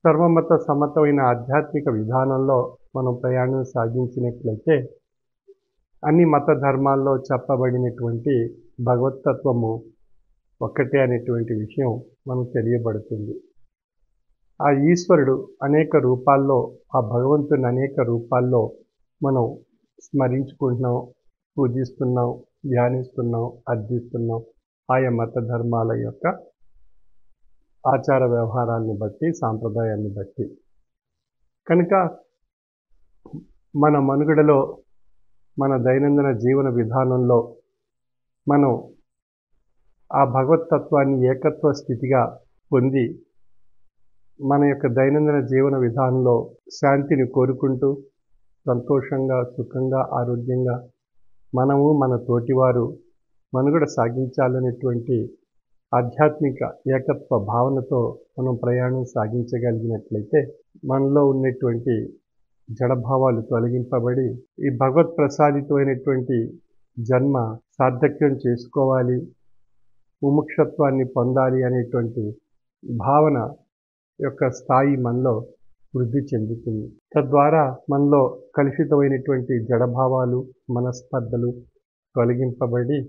సర్వమత సమ్మతమైన ఆధ్యాత్మిక విధానంలో మనం ప్రయాణం సాగించినట్లయితే అన్ని మత ధర్మాల్లో చెప్పబడినటువంటి భగవతత్వము ఒక్కటే అనేటువంటి విషయం మనకు తెలియబడుతుంది. ఆ ఈశ్వరుడు అనేక రూపాల్లో, ఆ భగవంతుని అనేక రూపాల్లో మనం స్మరించుకుంటున్నాం, పూజిస్తున్నాం, ధ్యానిస్తున్నాం, అర్థిస్తున్నాం ఆయా మత ధర్మాల యొక్క ఆచార వ్యవహారాన్ని బట్టి, సాంప్రదాయాన్ని బట్టి. కనుక మన మనుగడలో, మన దైనందిన జీవన విధానంలో మనం ఆ భగవతత్వాన్ని ఏకత్వ స్థితిగా పొంది మన యొక్క దైనందిన జీవన విధానంలో శాంతిని కోరుకుంటూ సంతోషంగా, సుఖంగా, ఆరోగ్యంగా మనము, మన తోటివారు మనుగడ సాగించాలనేటువంటి ఆధ్యాత్మిక ఏకత్వ భావనతో మనం ప్రయాణం సాగించగలిగినట్లయితే మనలో ఉన్నటువంటి జడభావాలు తొలగింపబడి ఈ భగవత్ ప్రసాదితమైనటువంటి జన్మ సార్థక్యం చేసుకోవాలి, ముముక్షత్వాన్ని పొందాలి అనేటువంటి భావన యొక్క స్థాయి మనలో వృద్ధి చెందుతుంది. తద్వారా మనలో కలుషితమైనటువంటి జడభావాలు, మనస్పర్ధలు తొలగింపబడి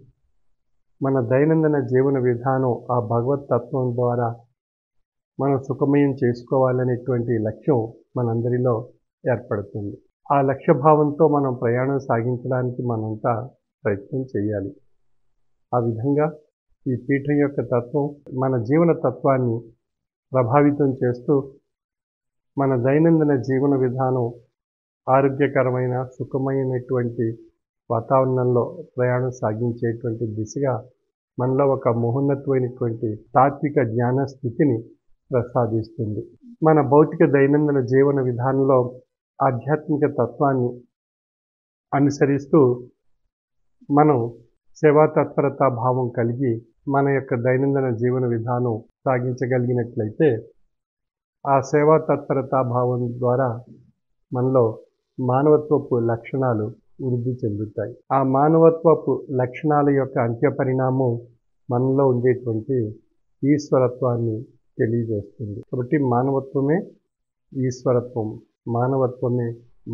మన దైనందిన జీవన విధానం ఆ భగవత్ తత్వం ద్వారా మనం సుఖమయం చేసుకోవాలనేటువంటి లక్ష్యం మనందరిలో ఏర్పడుతుంది. ఆ లక్ష్యభావంతో మనం ప్రయాణం సాగించడానికి మనంతా ప్రయత్నం చేయాలి. ఆ విధంగా ఈ పీఠం యొక్క తత్వం మన జీవన తత్వాన్ని ప్రభావితం చేస్తూ మన దైనందిన జీవన విధానం ఆరోగ్యకరమైన, సుఖమైనటువంటి వాతావరణంలో ప్రయాణం సాగించేటువంటి దిశగా మనలో ఒక మహోన్నతమైనటువంటి తాత్విక జ్ఞాన స్థితిని ప్రసాదిస్తుంది. మన భౌతిక దైనందిన జీవన విధానంలో ఆధ్యాత్మిక తత్వాన్ని అనుసరిస్తూ మనం సేవా తత్పరతా భావం కలిగి మన యొక్క దైనందిన జీవన విధానం సాగించగలిగినట్లయితే ఆ సేవా తత్పరతా భావం ద్వారా మనలో మానవత్వపు లక్షణాలు వృద్ధి చెందుతాయి. ఆ మానవత్వపు లక్షణాల యొక్క అంత్యపరిణామం మనలో ఉండేటువంటి ఈశ్వరత్వాన్ని తెలియజేస్తుంది. కాబట్టి మానవత్వమే ఈశ్వరత్వం, మానవత్వమే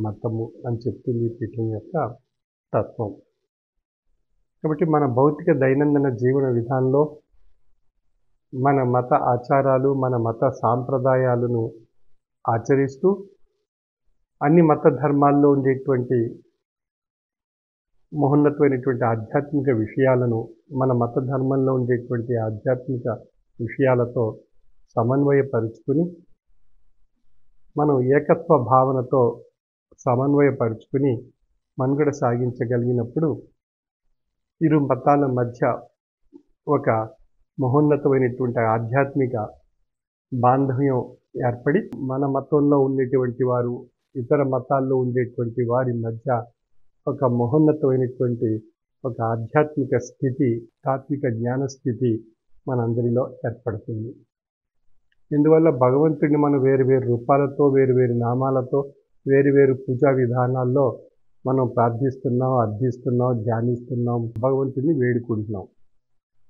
మతము అని చెప్తుంది ఈ పీఠం యొక్క తత్వం. కాబట్టి మన భౌతిక దైనందిన జీవన విధానంలో మన మత ఆచారాలు, మన మత సాంప్రదాయాలను ఆచరిస్తూ అన్ని మత ధర్మాల్లో ఉండేటువంటి మహోన్నతమైనటువంటి ఆధ్యాత్మిక విషయాలను మన మత ధర్మంలో ఉండేటువంటి ఆధ్యాత్మిక విషయాలతో సమన్వయపరుచుకుని మనం ఏకత్వ భావనతో సమన్వయపరుచుకుని మనుగడ సాగించగలిగినప్పుడు ఇరు మతాల మధ్య ఒక మహోన్నతమైనటువంటి ఆధ్యాత్మిక బాంధవ్యం ఏర్పడి మన మతంలో ఉండేటువంటి వారు ఇతర మతాల్లో ఉండేటువంటి వారి మధ్య ఒక మహోన్నతమైనటువంటి ఒక ఆధ్యాత్మిక స్థితి, తాత్విక జ్ఞాన స్థితి మనందరిలో ఏర్పడుతుంది. ఇందువల్ల భగవంతుడిని మనం వేరు వేరు రూపాలతో, వేరు వేరు నామాలతో, వేరు వేరు పూజా విధానాల్లో మనం ప్రార్థిస్తున్నాం, అర్థిస్తున్నాం, ధ్యానిస్తున్నాం, భగవంతుడిని వేడుకుంటున్నాం.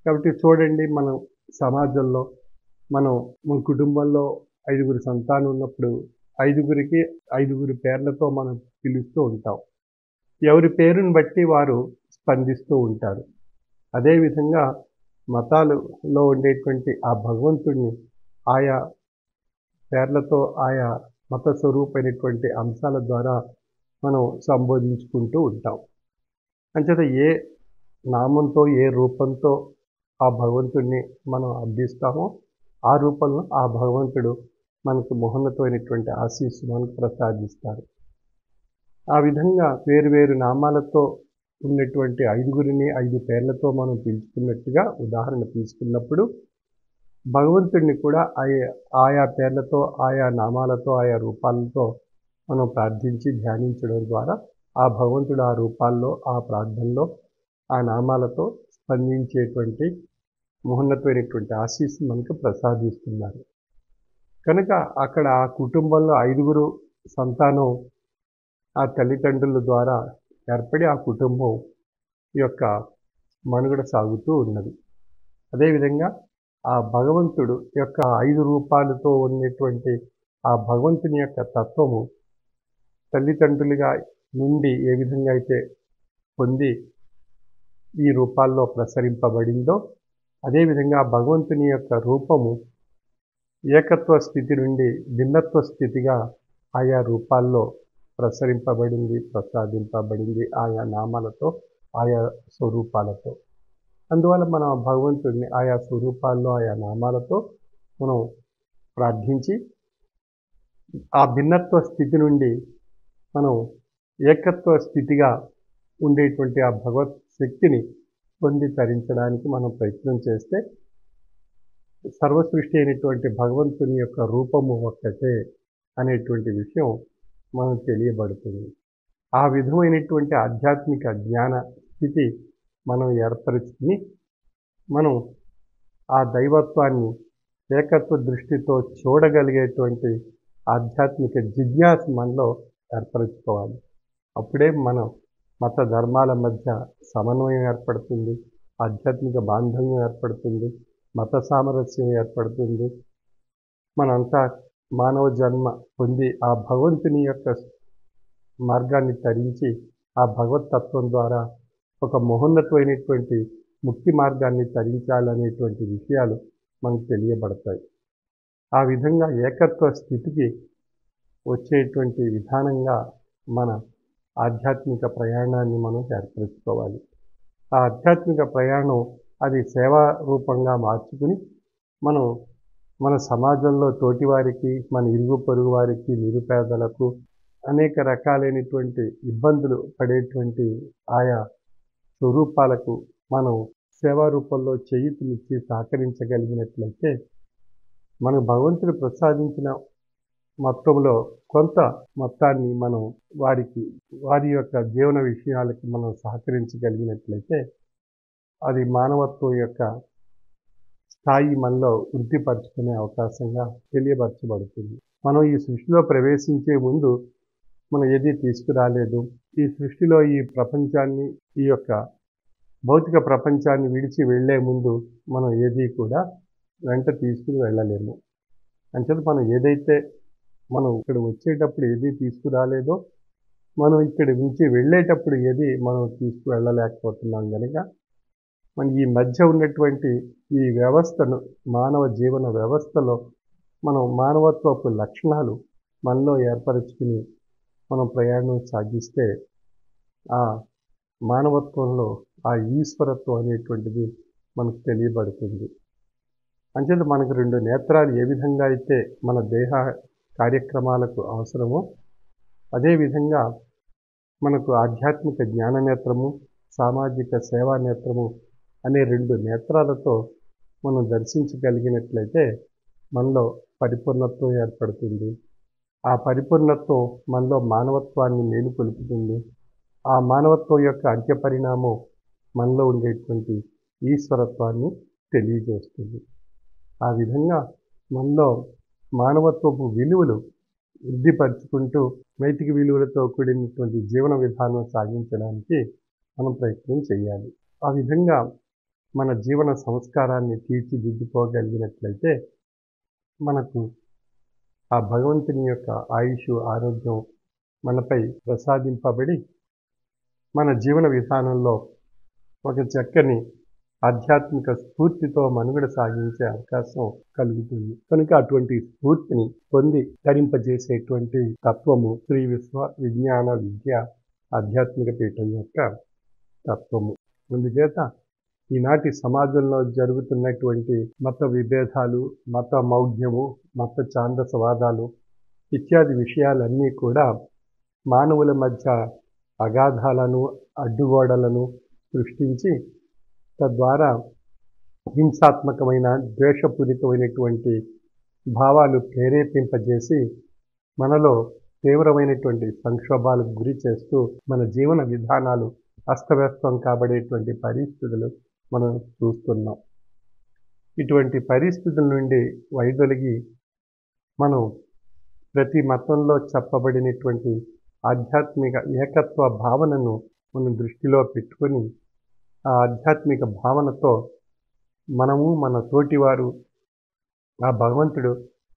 కాబట్టి చూడండి, మనం సమాజంలో మన కుటుంబంలో 5 సంతానం ఉన్నప్పుడు 5కి 5 పేర్లతో మనం పిలుస్తూ ఉంటాం. ఎవరి పేరుని బట్టి వారు స్పందిస్తూ ఉంటారు. అదేవిధంగా మతాలలో ఉండేటువంటి ఆ భగవంతుడిని ఆయా పేర్లతో, ఆయా మత స్వరూపమైనటువంటి అంశాల ద్వారా మనం సంబోధించుకుంటూ ఉంటాం. అంచేత ఏ నామంతో, ఏ రూపంతో ఆ భగవంతుడిని మనం అర్థిస్తామో ఆ రూపంలో ఆ భగవంతుడు మనకు మహోన్నతమైనటువంటి ఆశీస్సు మనకు ప్రసాదిస్తారు. ఆ విధంగా వేరు వేరు నామాలతో ఉన్నటువంటి 5గురిని 5 పేర్లతో మనం పిలుచుకున్నట్టుగా ఉదాహరణ తీసుకున్నప్పుడు భగవంతుడిని కూడా ఆయా పేర్లతో, ఆయా నామాలతో, ఆయా రూపాలతో మనం ప్రార్థించి ధ్యానించడం ద్వారా ఆ భగవంతుడు ఆ రూపాల్లో, ఆ ప్రార్థనలో, ఆ నామాలతో స్పందించేటువంటి మహోన్నతమైనటువంటి ఆశీస్సు మనకు ప్రసాదిస్తున్నారు. కనుక అక్కడ ఆ కుటుంబంలో 5గురు సంతానం ఆ తల్లిదండ్రుల ద్వారా ఏర్పడి ఆ కుటుంబం యొక్క మనుగడ సాగుతూ ఉన్నది. అదేవిధంగా ఆ భగవంతుడు యొక్క 5 రూపాలతో ఉన్నటువంటి ఆ భగవంతుని యొక్క తత్వము తల్లిదండ్రులుగా నుండి ఏ విధంగా అయితే పొంది ఈ రూపాల్లో ప్రసరింపబడిందో, అదేవిధంగా భగవంతుని యొక్క రూపము ఏకత్వ స్థితి నుండి భిన్నత్వ స్థితిగా ఆయా రూపాల్లో ప్రసరింపబడింది, ప్రసాదింపబడింది ఆయా నామాలతో, ఆయా స్వరూపాలతో. అందువల్ల మనం ఆ భగవంతుడిని ఆయా స్వరూపాల్లో, ఆయా నామాలతో మనం ప్రార్థించి ఆ భిన్నత్వ స్థితి నుండి మనం ఏకత్వ స్థితిగా ఉండేటువంటి ఆ భగవత్ శక్తిని పొంది తరించడానికి మనం ప్రయత్నం చేస్తే సర్వసృష్టి అయినటువంటి భగవంతుని యొక్క రూపము ఒక్కటే అనేటువంటి విషయం మనకు తెలియబడుతుంది. ఆ విధమైనటువంటి ఆధ్యాత్మిక జ్ఞాన స్థితి మనం ఏర్పరుచుకుని మనం ఆ దైవత్వాన్ని ఏకత్వ దృష్టితో చూడగలిగేటువంటి ఆధ్యాత్మిక జిజ్ఞాస మనలో ఏర్పరచుకోవాలి. అప్పుడే మనం మత ధర్మాల మధ్య సమన్వయం ఏర్పడుతుంది, ఆధ్యాత్మిక బాంధవ్యం ఏర్పడుతుంది, మత సామరస్యం ఏర్పడుతుంది. మనంతా మానవ జన్మ పొంది ఆ భగవంతుని యొక్క మార్గాన్ని తరించి ఆ భగవతత్వం ద్వారా ఒక మహోన్నతమైనటువంటి ముక్తి మార్గాన్ని తరించాలనేటువంటి విషయాలు మనకు తెలియబడతాయి. ఆ విధంగా ఏకత్వ స్థితికి వచ్చేటువంటి విధానంగా మన ఆధ్యాత్మిక ప్రయాణాన్ని మనం ఏర్పరచుకోవాలి. ఆ ఆధ్యాత్మిక ప్రయాణం అది సేవా రూపంగా మార్చుకుని మనం మన సమాజంలో తోటివారికి, మన ఇరుగు పొరుగు వారికి, నిరుపేదలకు అనేక రకాలైనటువంటి ఇబ్బందులు పడేటువంటి ఆయా స్వరూపాలకు మనం సేవా రూపంలో చేయూతనిచ్చి సహకరించగలిగినట్లయితే మనకు భగవంతుడు ప్రసాదించిన మొత్తంలో కొంత మొత్తాన్ని మనం వారి యొక్క జీవన విషయాలకి మనం సహకరించగలిగినట్లయితే అది మానవత్వం యొక్క స్థాయి మనలో వృద్ధిపరచుకునే అవకాశంగా తెలియపరచబడుతుంది. మనం ఈ సృష్టిలో ప్రవేశించే ముందు మనం ఏదీ తీసుకురాలేదు. ఈ సృష్టిలో ఈ ప్రపంచాన్ని, ఈ యొక్క భౌతిక ప్రపంచాన్ని విడిచి వెళ్లే ముందు మనం ఏదీ కూడా వెంట తీసుకుని వెళ్ళలేము. అంచేత మనం ఏదైతే మనం ఇక్కడ వచ్చేటప్పుడు ఏదీ తీసుకురాలేదో మనం ఇక్కడి నుంచి వెళ్ళేటప్పుడు ఏది మనం తీసుకువెళ్ళలేకపోతున్నాం కనుక మన ఈ మధ్య ఉన్నటువంటి ఈ వ్యవస్థను, మానవ జీవన వ్యవస్థలో మనం మానవత్వపు లక్షణాలు మనలో ఏర్పరచుకుని మనం ప్రయాణం సాగిస్తే ఆ మానవత్వంలో ఆ ఈశ్వరత్వం అనేటువంటిది మనకు తెలియబడుతుంది. అంచేత మనకు 2 నేత్రాలు ఏ విధంగా అయితే మన దేహ కార్యక్రమాలకు అవసరమో అదేవిధంగా మనకు ఆధ్యాత్మిక జ్ఞాన నేత్రము, సామాజిక సేవా నేత్రము అనే 2 నేత్రాలతో మనం దర్శించగలిగినట్లయితే మనలో పరిపూర్ణత్వం ఏర్పడుతుంది. ఆ పరిపూర్ణత్వం మనలో మానవత్వాన్ని మేలుకొలుపుతుంది. ఆ మానవత్వం యొక్క అంత్యపరిణామం మనలో ఉండేటువంటి ఈశ్వరత్వాన్ని తెలియజేస్తుంది. ఆ విధంగా మనలో మానవత్వపు విలువలు వృద్ధిపరుచుకుంటూ నైతిక విలువలతో కూడినటువంటి జీవన విధానం సాగించడానికి మనం ప్రయత్నం చేయాలి. ఆ విధంగా మన జీవన సంస్కారాన్ని తీర్చిదిద్దుకోగలిగినట్లయితే మనకు ఆ భగవంతుని యొక్క ఆయుష్, ఆరోగ్యం మనపై ప్రసాదింపబడి మన జీవన విధానంలో ఒక చక్కని ఆధ్యాత్మిక స్ఫూర్తితో మనుగడ సాగించే అవకాశం కలుగుతుంది. కనుక అటువంటి స్ఫూర్తిని పొంది ధరింపజేసేటువంటి తత్వము శ్రీ విశ్వ విజ్ఞాన విద్య ఆధ్యాత్మిక పీఠం యొక్క తత్వము. అందుచేత ఈనాటి సమాజంలో జరుగుతున్నటువంటి మత విభేదాలు, మత మౌఢ్యము, మత ఛాందసవాదాలు ఇత్యాది విషయాలన్నీ కూడా మానవుల మధ్య అగాధాలను, అడ్డుగోడలను సృష్టించి తద్వారా హింసాత్మకమైన, ద్వేషపూరితమైనటువంటి భావాలు ప్రేరేపింపజేసి మనలో తీవ్రమైనటువంటి సంక్షోభాలకు గురి చేస్తూ మన జీవన విధానాలు అస్తవ్యస్తం కాబడేటువంటి పరిస్థితులు మనం చూస్తున్నాం. ఇటువంటి పరిస్థితుల నుండి వైదొలిగి మనం ప్రతి మతంలో చెప్పబడినటువంటి ఆధ్యాత్మిక ఏకత్వ భావనను మనం దృష్టిలో పెట్టుకొని ఆ ఆధ్యాత్మిక భావనతో మనము, మన తోటివారు ఆ భగవంతుడు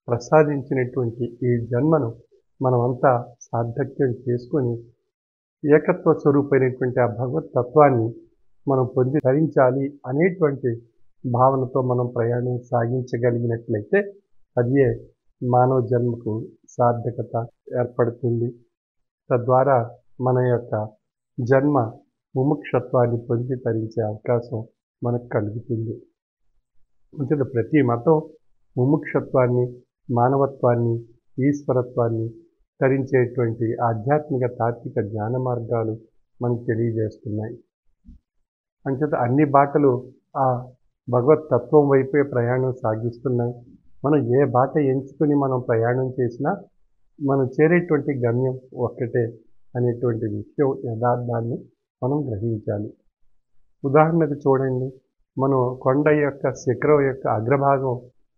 ప్రసాదించినటువంటి ఈ జన్మను మనమంతా సార్థక్యం చేసుకొని ఏకత్వ స్వరూపమైనటువంటి ఆ భగవత్ తత్వాన్ని మనం పొంది ధరించాలి అనేటువంటి భావనతో మనం ప్రయాణం సాగించగలిగినట్లయితే అదే మానవ జన్మకు సార్థకత ఏర్పడుతుంది. తద్వారా మన యొక్క జన్మ ముముక్షత్వాన్ని పొంది తరించే అవకాశం మనకు కలుగుతుంది. అంటే ప్రతి మతం ముముక్షత్వాన్ని, మానవత్వాన్ని, ఈశ్వరత్వాన్ని తరించేటువంటి ఆధ్యాత్మిక తాత్విక జ్ఞాన మార్గాలు మనకు తెలియజేస్తున్నాయి. అంచేత అన్ని బాటలు ఆ భగవత్ తత్వం వైపే ప్రయాణం సాగిస్తున్నాయి. మనం ఏ బాట ఎంచుకుని మనం ప్రయాణం చేసినా మనం చేరేటువంటి గమ్యం ఒక్కటే అనేటువంటి విషయం యథార్థాన్ని మనం గ్రహించాలి. ఉదాహరణకు చూడండి, మనం కొండ యొక్క శిఖరం యొక్క అగ్రభాగం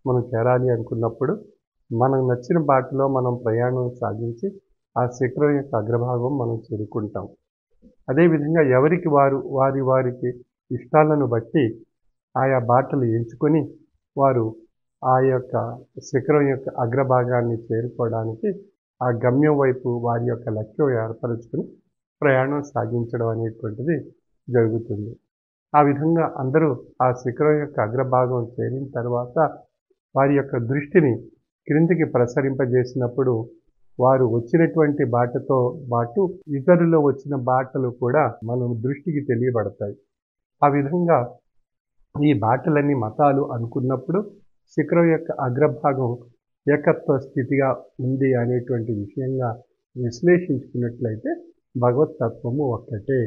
మనం చేరాలి అనుకున్నప్పుడు మనకు నచ్చిన బాటలో మనం ప్రయాణం సాగించి ఆ శిఖరం యొక్క అగ్రభాగం మనం చేరుకుంటాం. అదేవిధంగా ఎవరికి వారు వారికి ఇష్టాలను బట్టి ఆయా బాటలు ఎంచుకొని వారు ఆ యొక్క శిఖరం యొక్క అగ్రభాగాన్ని చేరుకోవడానికి ఆ గమ్యం వైపు వారి యొక్క లక్ష్యం ఏర్పరచుకుని ప్రయాణం సాగించడం అనేటువంటిది జరుగుతుంది. ఆ విధంగా అందరూ ఆ శిఖరం యొక్క అగ్రభాగం చేరిన తర్వాత వారి యొక్క దృష్టిని క్రిందికి ప్రసరింపజేసినప్పుడు వారు వచ్చినటువంటి బాటతో పాటు ఇతరులు వచ్చిన బాటలు కూడా మనం దృష్టికి తెలియబడతాయి. ఆ విధంగా ఈ బాటలన్నీ మతాలు అనుకున్నప్పుడు శిఖరం యొక్క అగ్రభాగం ఏకత్వ స్థితిగా ఉంది అనేటువంటి విషయంగా విశ్లేషించుకున్నట్లయితే భగవత్ తత్వము ఒక్కటే.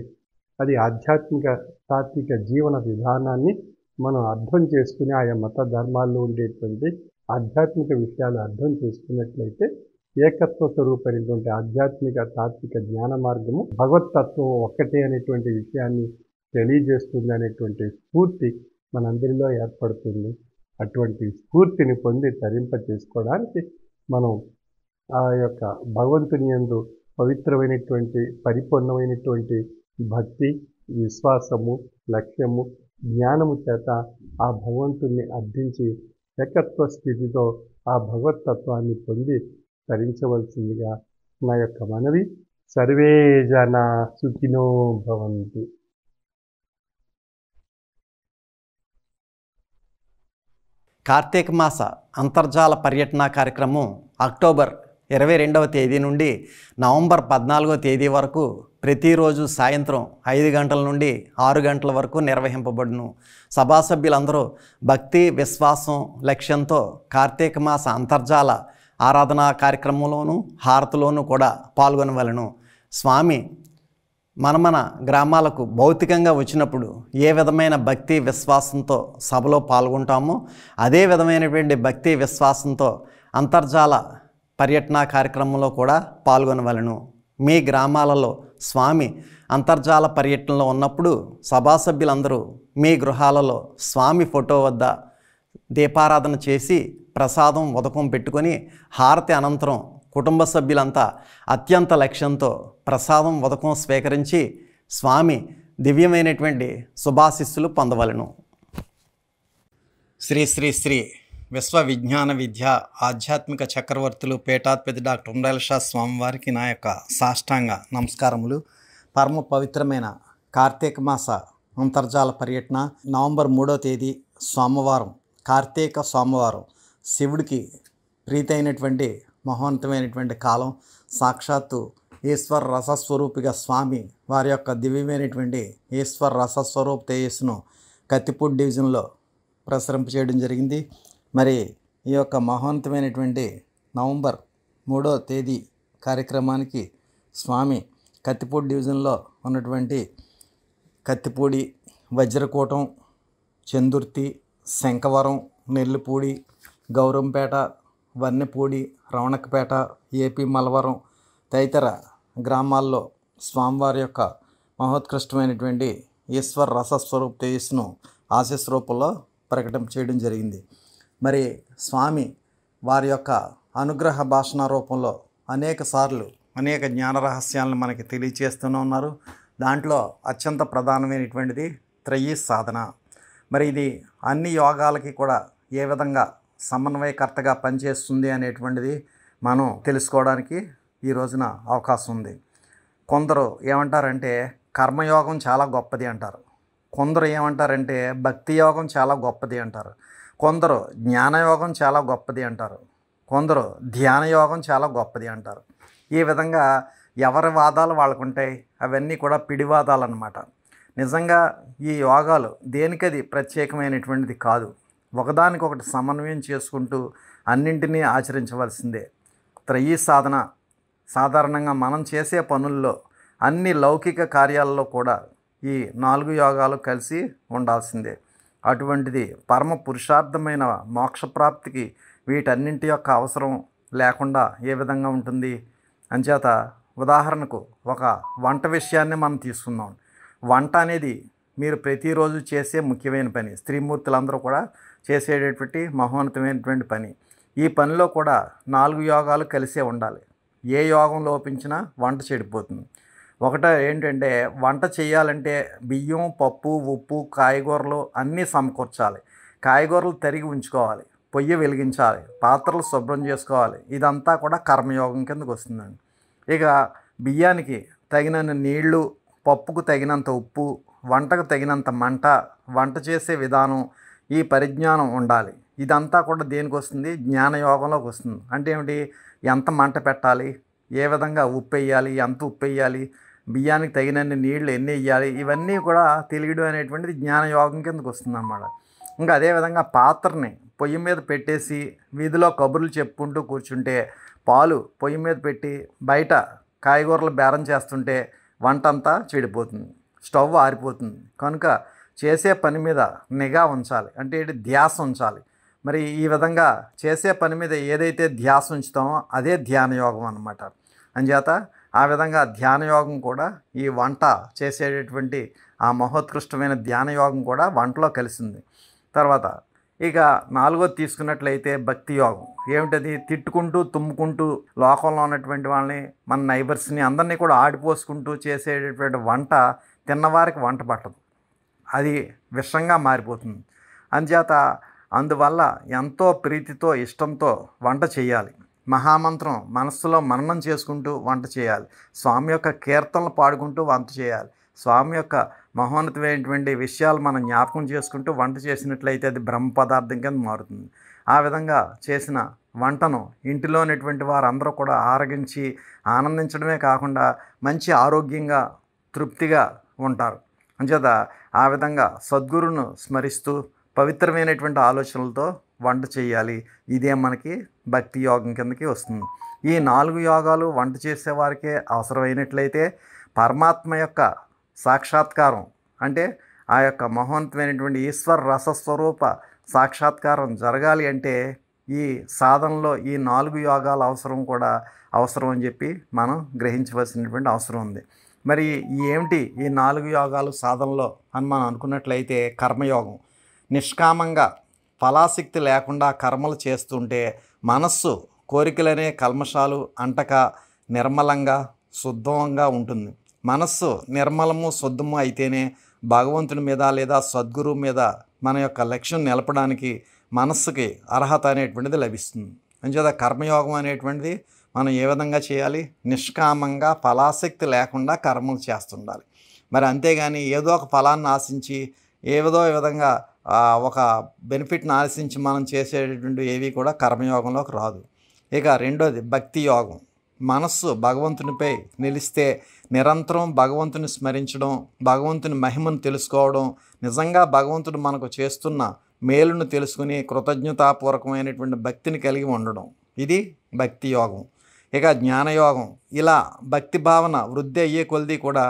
అది ఆధ్యాత్మిక తాత్విక జీవన విధానాన్ని మనం అర్థం చేసుకుని ఆయా మత ధర్మాల్లో ఉండేటువంటి ఆధ్యాత్మిక విషయాలు అర్థం చేసుకున్నట్లయితే ఏకత్వ స్వరూపమైనటువంటి ఆధ్యాత్మిక తాత్విక జ్ఞాన మార్గము భగవతత్వం ఒక్కటే అనేటువంటి విషయాన్ని తెలియజేస్తుంది అనేటువంటి స్ఫూర్తి మనందరిలో ఏర్పడుతుంది. అటువంటి స్ఫూర్తిని పొంది తరింప చేసుకోవడానికి మనం ఆ యొక్క భగవంతుని యందు పవిత్రమైనటువంటి పరిపూర్ణమైనటువంటి భక్తి, విశ్వాసము, లక్ష్యము, జ్ఞానము చేత ఆ భగవంతుణ్ణి అర్థించి ఏకత్వ స్థితితో ఆ భగవతత్వాన్ని పొంది తరించవలసిందిగా నా యొక్క మనవి. సర్వే జనా సుఖినో భవంతు. కార్తీక మాస అంతర్జాల పర్యటన కార్యక్రమం అక్టోబర్ 22వ తేదీ నుండి నవంబర్ 14వ తేదీ వరకు ప్రతిరోజు సాయంత్రం 5 గంటల నుండి 6 గంటల వరకు నిర్వహింపబడును. సభాసభ్యులందరూ భక్తి, విశ్వాసం, లక్ష్యంతో కార్తీక మాస అంతర్జాల ఆరాధనా కార్యక్రమంలోనూ హారతిలోనూ కూడా పాల్గొనవలను. స్వామి మన గ్రామాలకు భౌతికంగా వచ్చినప్పుడు ఏ విధమైన భక్తి విశ్వాసంతో సభలో పాల్గొంటామో అదే విధమైనటువంటి భక్తి విశ్వాసంతో అంతర్జాల పర్యటన కార్యక్రమంలో కూడా పాల్గొనవలను. మీ గ్రామాలలో స్వామి అంతర్జాల పర్యటనలో ఉన్నప్పుడు సభాసభ్యులందరూ మీ గృహాలలో స్వామి ఫోటో వద్ద దీపారాధన చేసి ప్రసాదం ఉదకం పెట్టుకొని హారతి అనంతరం కుటుంబ సభ్యులంతా అత్యంత లక్ష్యంతో ప్రసాదం ఉదకం స్వీకరించి స్వామి దివ్యమైనటువంటి శుభాశిస్సులు పొందవలెను. శ్రీ శ్రీ శ్రీ విశ్వ విజ్ఞాన విద్య ఆధ్యాత్మిక చక్రవర్తులు పీఠాధిపతి డాక్టర్ ఉండ్రాల షా స్వామివారికి నా యొక్క సాష్టాంగ నమస్కారములు. పరమ పవిత్రమైన కార్తీక మాస అంతర్జాల పర్యటన నవంబర్ 3వ తేదీ సోమవారం, కార్తీక సోమవారం, శివుడికి ప్రీతి అయినటువంటి మహోన్నతమైనటువంటి కాలం. సాక్షాత్తు ఈశ్వర రసస్వరూపిగా స్వామి వారి యొక్క దివ్యమైనటువంటి ఈశ్వర రసస్వరూప తేజస్సును కత్తిపూడి డివిజన్లో ప్రసరింపచేయడం జరిగింది. మరి ఈ యొక్క మహోన్నతమైనటువంటి నవంబర్ 3వ తేదీ కార్యక్రమానికి స్వామి కత్తిపూడి డివిజన్లో ఉన్నటువంటి కత్తిపూడి, వజ్రకోటం, చందుర్తి, శంకవరం, నెల్లిపూడి, గౌరంపేట, వన్నెపూడి, రవణకపేట, ఏపీ మలవరం తదితర గ్రామాల్లో స్వామివారి యొక్క మహోత్కృష్టమైనటువంటి ఈశ్వర రసస్వరూప తేజస్సును ఆశీస్ రూపంలో ప్రకటన చేయడం జరిగింది. మరి స్వామి వారి యొక్క అనుగ్రహ భాషణ రూపంలో అనేక సార్లు అనేక జ్ఞాన రహస్యాలను మనకి తెలియచేస్తూనే ఉన్నారు. దాంట్లో అత్యంత ప్రధానమైనటువంటిది త్రయీ సాధన. మరి ఇది అన్ని యోగాలకి కూడా ఏ విధంగా సమన్వయకర్తగా పనిచేస్తుంది అనేటువంటిది మనం తెలుసుకోవడానికి ఈ రోజున అవకాశం ఉంది. కొందరు ఏమంటారంటే కర్మయోగం చాలా గొప్పది అంటారు. కొందరు ఏమంటారంటే భక్తి యోగం చాలా గొప్పది అంటారు. కొందరు జ్ఞానయోగం చాలా గొప్పది అంటారు. కొందరు ధ్యాన యోగం చాలా గొప్పది అంటారు. ఈ విధంగా ఎవరి వాదాలు వాళ్ళకు ఉంటాయి. అవన్నీ కూడా పిడివాదాలు అన్నమాట. నిజంగా ఈ యోగాలు దేనికది ప్రత్యేకమైనటువంటిది కాదు. ఒకదానికొకటి సమన్వయం చేసుకుంటూ అన్నింటినీ ఆచరించవలసిందే. త్రయీ సాధన సాధారణంగా మనం చేసే పనుల్లో అన్ని లౌకిక కార్యాలలో కూడా ఈ 4 యోగాలు కలిసి ఉండాల్సిందే. అటువంటిది పరమ పురుషార్థమైన మోక్షప్రాప్తికి వీటన్నింటి యొక్క అవసరం లేకుండా ఏ విధంగా ఉంటుంది? అంచేత ఉదాహరణకు ఒక వంట విషయాన్ని మనం తీసుకుందాం. వంట అనేది మీరు ప్రతిరోజు చేసే ముఖ్యమైన పని. స్త్రీమూర్తులందరూ కూడా చేసేటటువంటి మహోన్నతమైనటువంటి పని. ఈ పనిలో కూడా 4 యోగాలు కలిసే ఉండాలి. ఏ యోగం లోపించినా వంట చెడిపోతుంది. ఒకటి ఏంటంటే వంట చేయాలంటే బియ్యం, పప్పు, ఉప్పు, కాయగూరలు అన్నీ సమకూర్చాలి. కాయగూరలు తరిగి ఉంచుకోవాలి. పొయ్యి వెలిగించాలి. పాత్రలు శుభ్రం చేసుకోవాలి. ఇదంతా కూడా కర్మయోగం కిందకు వస్తుందండి. ఇక బియ్యానికి తగినన్ని నీళ్లు, పప్పుకు తగినంత ఉప్పు, వంటకు తగినంత మంట, వంట చేసే విధానం, ఈ పరిజ్ఞానం ఉండాలి. ఇదంతా కూడా దేనికి వస్తుంది? జ్ఞానయోగంలోకి వస్తుంది. అంటే ఏమిటి? ఎంత మంట పెట్టాలి, ఏ విధంగా ఉప్పు వేయాలి, ఎంత ఉప్పు వేయాలి, బియ్యానికి తగినన్ని నీళ్లు ఎన్ని వేయాలి, ఇవన్నీ కూడా తెలియడం అనేటువంటిది జ్ఞానయోగం కిందకు వస్తుంది అన్నమాట. ఇంకా అదేవిధంగా పాత్రని పొయ్యి మీద పెట్టేసి వీధిలో కబుర్లు చెప్పుకుంటూ కూర్చుంటే, పాలు పొయ్యి మీద పెట్టి బయట కాయగూరలు బేరం చేస్తుంటే వంట అంతా చెడిపోతుంది, స్టవ్ ఆరిపోతుంది. కనుక చేసే పని మీద నిఘా ఉంచాలి. అంటే ధ్యాస ఉంచాలి. మరి ఈ విధంగా చేసే పని మీద ఏదైతే ధ్యాస ఉంచుతామో అదే ధ్యానయోగం అన్నమాట. అంచేత ఆ విధంగా ధ్యానయోగం కూడా ఈ వంట చేసేటటువంటి ఆ మహోత్కృష్టమైన ధ్యానయోగం కూడా వంటలో కలిసింది. తర్వాత ఇక 4వది తీసుకున్నట్లయితే భక్తి యోగం. ఏమిటది? తిట్టుకుంటూ తుమ్ముకుంటూ లోకంలో ఉన్నటువంటి వాళ్ళని, మన నైబర్స్ని అందరినీ కూడా ఆడిపోసుకుంటూ చేసేటటువంటి వంట తిన్నవారికి వంట పట్టదు. అది విషంగా మారిపోతుంది. అందువల్ల ఎంతో ప్రీతితో ఇష్టంతో వంట చేయాలి. మహామంత్రం మనస్సులో మననం చేసుకుంటూ వంట చేయాలి. స్వామి యొక్క కీర్తనలు పాడుకుంటూ వంట చేయాలి. స్వామి యొక్క మహోన్నతమైనటువంటి విషయాలు మనం జ్ఞాపకం చేసుకుంటూ వంట చేసినట్లయితే అది బ్రహ్మ పదార్థం కింద మారుతుంది. ఆ విధంగా చేసిన వంటను ఇంటిలో ఉన్నటువంటి వారందరూ కూడా ఆరగించి ఆనందించడమే కాకుండా మంచి ఆరోగ్యంగా తృప్తిగా ఉంటారు. అంచేత ఆ విధంగా సద్గురును స్మరిస్తూ పవిత్రమైనటువంటి ఆలోచనలతో వంట చేయాలి. ఇదే మనకి భక్తి యోగం కిందకి వస్తుంది. ఈ 4 యోగాలు వంట చేసేవారికే అవసరమైనట్లయితే పరమాత్మ యొక్క సాక్షాత్కారం, అంటే ఆ యొక్క మహోన్నతమైనటువంటి ఈశ్వర రసస్వరూప సాక్షాత్కారం జరగాలి అంటే ఈ సాధనలో ఈ 4 యోగాల అవసరం కూడా అవసరం అని చెప్పి మనం గ్రహించవలసినటువంటి అవసరం ఉంది. మరి ఏమిటి ఈ 4 యోగాలు సాధనలో అని మనం అనుకున్నట్లయితే కర్మయోగం. నిష్కామంగా ఫలాసక్తి లేకుండా కర్మలు చేస్తుంటే మనస్సు కోరికలనే కల్మషాలు అంటక నిర్మలంగా శుద్ధంగా ఉంటుంది. మనస్సు నిర్మలము శుద్ధము అయితేనే భగవంతుని మీద లేదా సద్గురువు మీద మన యొక్క లక్ష్యం నిలపడానికి మనస్సుకి అర్హత అనేటువంటిది లభిస్తుంది. అంచేత కర్మయోగం అనేటువంటిది మనం ఏ విధంగా చేయాలి? నిష్కామంగా ఫలాసక్తి లేకుండా కర్మలు చేస్తుండాలి. మరి అంతేగాని ఏదో ఒక ఫలాన్ని ఆశించి ఏదో విధంగా ఒక బెనిఫిట్ని ఆశించి మనం చేసేటటువంటి ఏవి కూడా కర్మయోగంలోకి రాదు. ఇక రెండోది భక్తి యోగం. మనస్సు భగవంతునిపై నిలిస్తే నిరంతరం భగవంతుని స్మరించడం, భగవంతుని మహిమను తెలుసుకోవడం, నిజంగా భగవంతుడు మనకు చేస్తున్న మేలును తెలుసుకుని కృతజ్ఞతాపూర్వకమైనటువంటి భక్తిని కలిగి ఉండడం, ఇది భక్తి యోగం. ఇక జ్ఞానయోగం. ఇలా భక్తి భావన వృద్ధి అయ్యే కొలది కూడా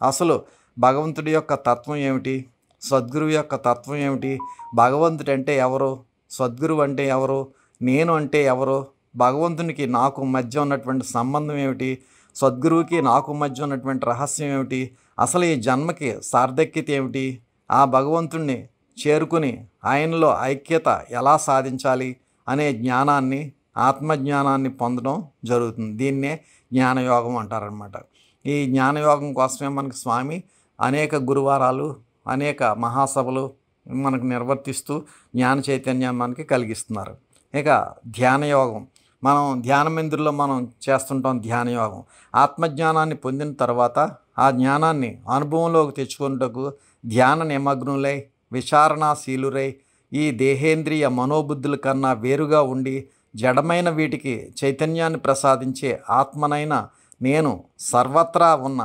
అసలు భగవంతుడి యొక్క తత్వం ఏమిటి, సద్గురువు యొక్క తత్వం ఏమిటి, భగవంతుడు అంటే ఎవరు, సద్గురువు అంటే ఎవరు, నేను అంటే ఎవరు, భగవంతునికి నాకు మధ్య ఉన్నటువంటి సంబంధం ఏమిటి, సద్గురువుకి నాకు మధ్య ఉన్నటువంటి రహస్యం ఏమిటి, అసలు ఈ జన్మకి సార్థక్యత ఏమిటి, ఆ భగవంతుణ్ణి చేరుకుని ఆయనలో ఐక్యత ఎలా సాధించాలి అనే జ్ఞానాన్ని, ఆత్మజ్ఞానాన్ని పొందడం జరుగుతుంది. దీన్నే జ్ఞానయోగం అంటారనమాట. ఈ జ్ఞానయోగం కోసమే మనకి స్వామి అనేక గురువారాలు, అనేక మహాసభలు మనకు నిర్వర్తిస్తూ జ్ఞాన చైతన్యం మనకి కలిగిస్తున్నారు. ఇక ధ్యానయోగం. మనం ధ్యానమందిర్లో మనం చేస్తుంటాం ధ్యానయోగం. ఆత్మజ్ఞానాన్ని పొందిన తర్వాత ఆ జ్ఞానాన్ని అనుభవంలోకి తెచ్చుకున్నటకు ధ్యాన నిమగ్నులై విచారణాశీలురై ఈ దేహేంద్రియ మనోబుద్ధుల కన్నా వేరుగా ఉండి జడమైన వీటికి చైతన్యాన్ని ప్రసాదించే ఆత్మనైన నేను సర్వత్రా ఉన్న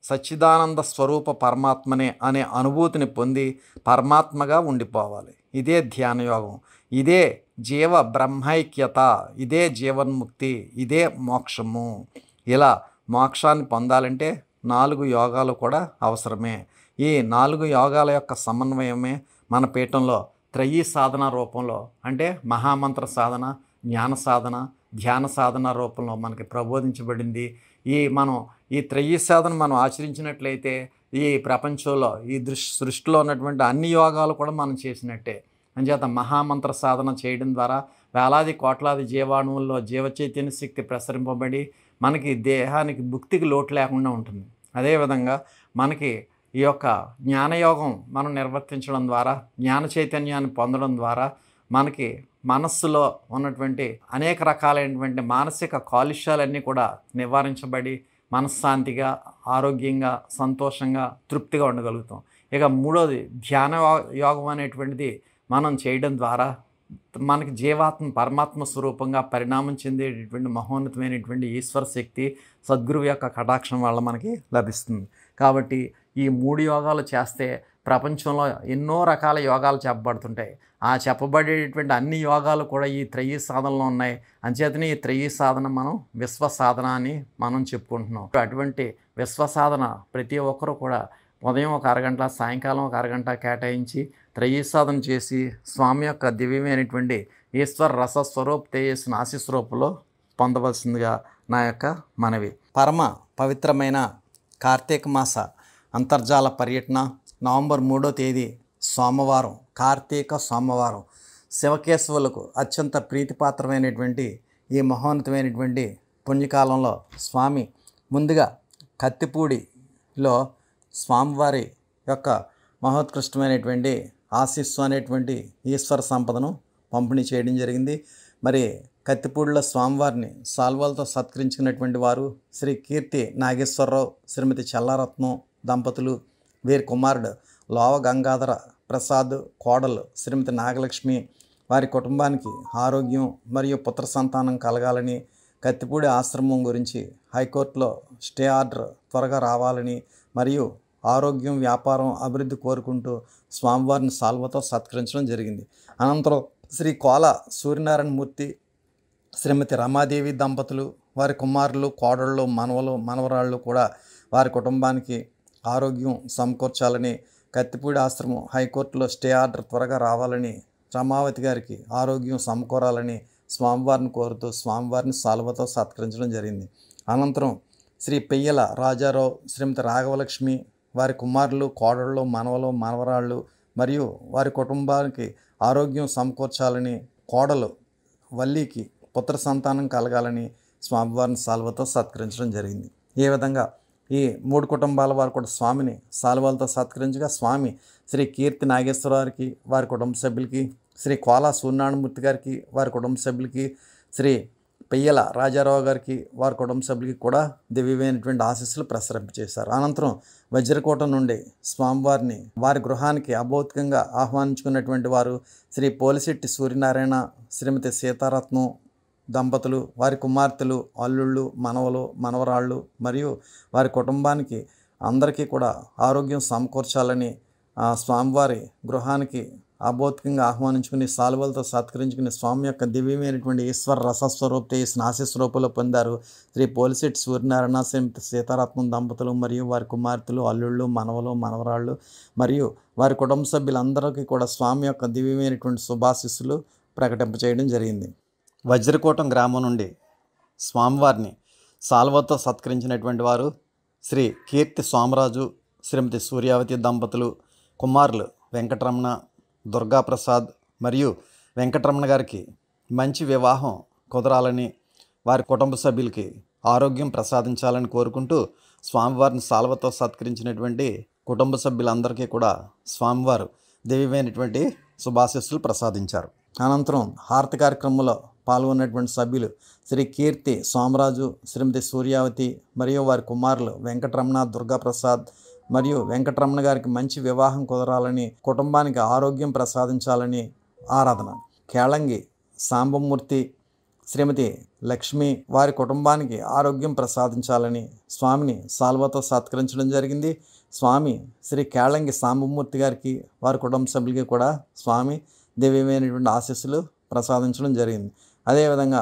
సచ్చిదానంద స్వరూప పరమాత్మనే అనే అనుభూతిని పొంది పరమాత్మగా ఉండిపోవాలి. ఇదే ధ్యానయోగం. ఇదే జీవ బ్రహ్మైక్యత, ఇదే జీవన్ముక్తి, ఇదే మోక్షము. ఇలా మోక్షాన్ని పొందాలంటే 4 యోగాలు కూడా అవసరమే. ఈ 4 యోగాల యొక్క సమన్వయమే మన పీఠంలో త్రయీ సాధన రూపంలో, అంటే మహామంత్ర సాధన, జ్ఞాన సాధన, ధ్యాన సాధన రూపంలో మనకి ప్రబోధించబడింది. ఈ త్రయీ సాధన మనం ఆచరించినట్లయితే ఈ ప్రపంచంలో, ఈ సృష్టిలో ఉన్నటువంటి అన్ని యోగాలు కూడా మనం చేసినట్టే. అంచేత మహామంత్ర సాధన చేయడం ద్వారా వేలాది కోట్లాది జీవాణువుల్లో జీవచైతన్య శక్తి ప్రసరింపబడి మనకి దేహానికి భుక్తికి లోటు లేకుండా ఉంటుంది. అదేవిధంగా మనకి ఈ యొక్క జ్ఞానయోగం మనం నిర్వర్తించడం ద్వారా, జ్ఞాన చైతన్యాన్ని పొందడం ద్వారా మనకి మనస్సులో ఉన్నటువంటి అనేక రకాలైనటువంటి మానసిక కాలుష్యాలన్నీ కూడా నివారించబడి మనశ్శాంతిగా, ఆరోగ్యంగా, సంతోషంగా, తృప్తిగా ఉండగలుగుతాం. ఇక మూడోది ధ్యాన యోగం అనేటువంటిది మనం చేయడం ద్వారా మనకి జీవాత్మ పరమాత్మ స్వరూపంగా పరిణామం చెందేటటువంటి మహోన్నతమైనటువంటి ఈశ్వర శక్తి సద్గురువు యొక్క కటాక్షం వల్ల మనకి లభిస్తుంది. కాబట్టి ఈ 3 యోగాలు చేస్తే ప్రపంచంలో ఎన్నో రకాల యోగాలు చెప్పబడుతుంటాయి. ఆ చెప్పబడేటటువంటి అన్ని యోగాలు కూడా ఈ త్రయీ సాధనలో ఉన్నాయి. అంచేతనే ఈ త్రయీ సాధన మనం విశ్వ సాధన అని మనం చెప్పుకుంటున్నాం. అటువంటి విశ్వ సాధన ప్రతి ఒక్కరూ కూడా ఉదయం ఒక అరగంట, సాయంకాలం ఒక అరగంట కేటాయించి త్రయీ సాధన చేసి స్వామి యొక్క దివ్యమైనటువంటి ఈశ్వర రస స్వరూప్ తేజస్సును ఆశీస్వరూపంలో పొందవలసిందిగా నా యొక్క మనవి. పరమ పవిత్రమైన కార్తీక మాస అంతర్జాల పర్యటన నవంబర్ 3వ తేదీ సోమవారం, కార్తీక సోమవారం, శివకేశవులకు అత్యంత ప్రీతిపాత్రమైనటువంటి ఈ మహోన్నతమైనటువంటి పుణ్యకాలంలో స్వామి ముందుగా కత్తిపూడిలో స్వామివారి యొక్క మహోత్కృష్టమైనటువంటి ఆశీస్సు అనేటువంటి ఈశ్వర సంపదను పంపిణీ చేయడం జరిగింది. మరి కత్తిపూడిలో స్వామివారిని సాల్వాలతో సత్కరించినటువంటి వారు శ్రీ కీర్తి నాగేశ్వరరావు, శ్రీమతి చల్లారత్నం దంపతులు, వీరి కుమారుడు లోవ గంగాధర ప్రసాద్, కోడలు శ్రీమతి నాగలక్ష్మి, వారి కుటుంబానికి ఆరోగ్యం మరియు పుత్ర సంతానం కలగాలని, కత్తిపూడి ఆశ్రమం గురించి హైకోర్టులో స్టే ఆర్డర్ త్వరగా రావాలని మరియు ఆరోగ్యం, వ్యాపారం, అభివృద్ధి కోరుకుంటూ స్వామివారిని సాల్వతో సత్కరించడం జరిగింది. అనంతరం శ్రీ కోల సూర్యనారాయణమూర్తి, శ్రీమతి రమాదేవి దంపతులు, వారి కుమారులు, కోడళ్ళు, మనవరాళ్ళు కూడా వారి కుటుంబానికి ఆరోగ్యం సమకూర్చాలని, కత్తిపూడి ఆశ్రమం హైకోర్టులో స్టే ఆర్డర్ త్వరగా రావాలని, రమావతి గారికి ఆరోగ్యం సమకూరాలని స్వామివారిని కోరుతూ స్వామివారిని సాల్వతో సత్కరించడం జరిగింది. అనంతరం శ్రీ పెయ్యల రాజారావు, శ్రీమతి రాఘవలక్ష్మి, వారి కుమారులు, కోడళ్ళు, మనవరాళ్ళు మరియు వారి కుటుంబానికి ఆరోగ్యం సమకూర్చాలని, కోడలు వల్లికి పుత్ర సంతానం కలగాలని స్వామివారిని సాల్వతో సత్కరించడం జరిగింది. ఈ విధంగా ఈ 3 కుటుంబాల వారు కూడా స్వామిని సాల్వాలతో సత్కరించగా స్వామి శ్రీ కీర్తి నాగేశ్వరరావుకి, వారి కుటుంబ సభ్యులకి, శ్రీ కోలా సూర్యనారాయణమూర్తి గారికి, వారి కుటుంబ సభ్యులకి, శ్రీ పెయ్యల రాజారావు గారికి, వారి కుటుంబ సభ్యులకి కూడా దివ్యమైనటువంటి ఆశీస్సులు ప్రసరింపచేశారు. అనంతరం వజ్రకోట నుండి స్వామివారిని వారి గృహానికి అభౌతికంగా ఆహ్వానించుకున్నటువంటి వారు శ్రీ పోలిశెట్టి సూర్యనారాయణ, శ్రీమతి సీతారత్నం దంపతులు, వారి కుమార్తెలు, అల్లుళ్ళు, మనవలు, మనవరాళ్ళు మరియు వారి కుటుంబానికి అందరికీ కూడా ఆరోగ్యం సమకూర్చాలని స్వామివారి గృహానికి అభౌతికంగా ఆహ్వానించుకుని సాల్వలతో సత్కరించుకుని స్వామి యొక్క దివ్యమైనటువంటి ఈశ్వర రసస్వరూపతే నాశస్వరూపంలో పొందారు శ్రీ పోలిశెట్టి సూర్యనారాయణ, శ్రీమతి సీతారత్నం దంపతులు మరియు వారి కుమార్తెలు, అల్లుళ్ళు, మనవలు, మనవరాళ్ళు మరియు వారి కుటుంబ సభ్యులందరికీ కూడా స్వామి యొక్క దివ్యమైనటువంటి శుభాశీస్సులు ప్రకటింపచేయడం జరిగింది. వజ్రకోటం గ్రామం నుండి స్వామివారిని సాల్వతో సత్కరించినటువంటి వారు శ్రీ కీర్తి సోమరాజు, శ్రీమతి సూర్యావతి దంపతులు, కుమారులు వెంకటరమణ, దుర్గాప్రసాద్ మరియు వెంకటరమణ గారికి మంచి వివాహం కుదరాలని, వారి కుటుంబ సభ్యులకి ఆరోగ్యం ప్రసాదించాలని కోరుకుంటూ స్వామివారిని సాల్వతో సత్కరించినటువంటి కుటుంబ సభ్యులందరికీ కూడా స్వామివారు దివ్యమైనటువంటి శుభాశీస్సులు ప్రసాదించారు. అనంతరం హారతి కార్యక్రమంలో పాల్గొన్నటువంటి సభ్యులు శ్రీ కీర్తి సోమరాజు, శ్రీమతి సూర్యావతి మరియు వారి కుమారులు వెంకటరమణ, దుర్గాప్రసాద్ మరియు వెంకటరమణ గారికి మంచి వివాహం కుదరాలని, కుటుంబానికి ఆరోగ్యం ప్రసాదించాలని ఆరాధన. కేళంగి సాంబమూర్తి, శ్రీమతి లక్ష్మి వారి కుటుంబానికి ఆరోగ్యం ప్రసాదించాలని స్వామిని సాల్వతో సత్కరించడం జరిగింది. స్వామి శ్రీ కేళంగి సాంబమూర్తి గారికి, వారి కుటుంబ సభ్యులకి కూడా స్వామి దివ్యమైనటువంటి ఆశీస్సులు ప్రసాదించడం జరిగింది. అదేవిధంగా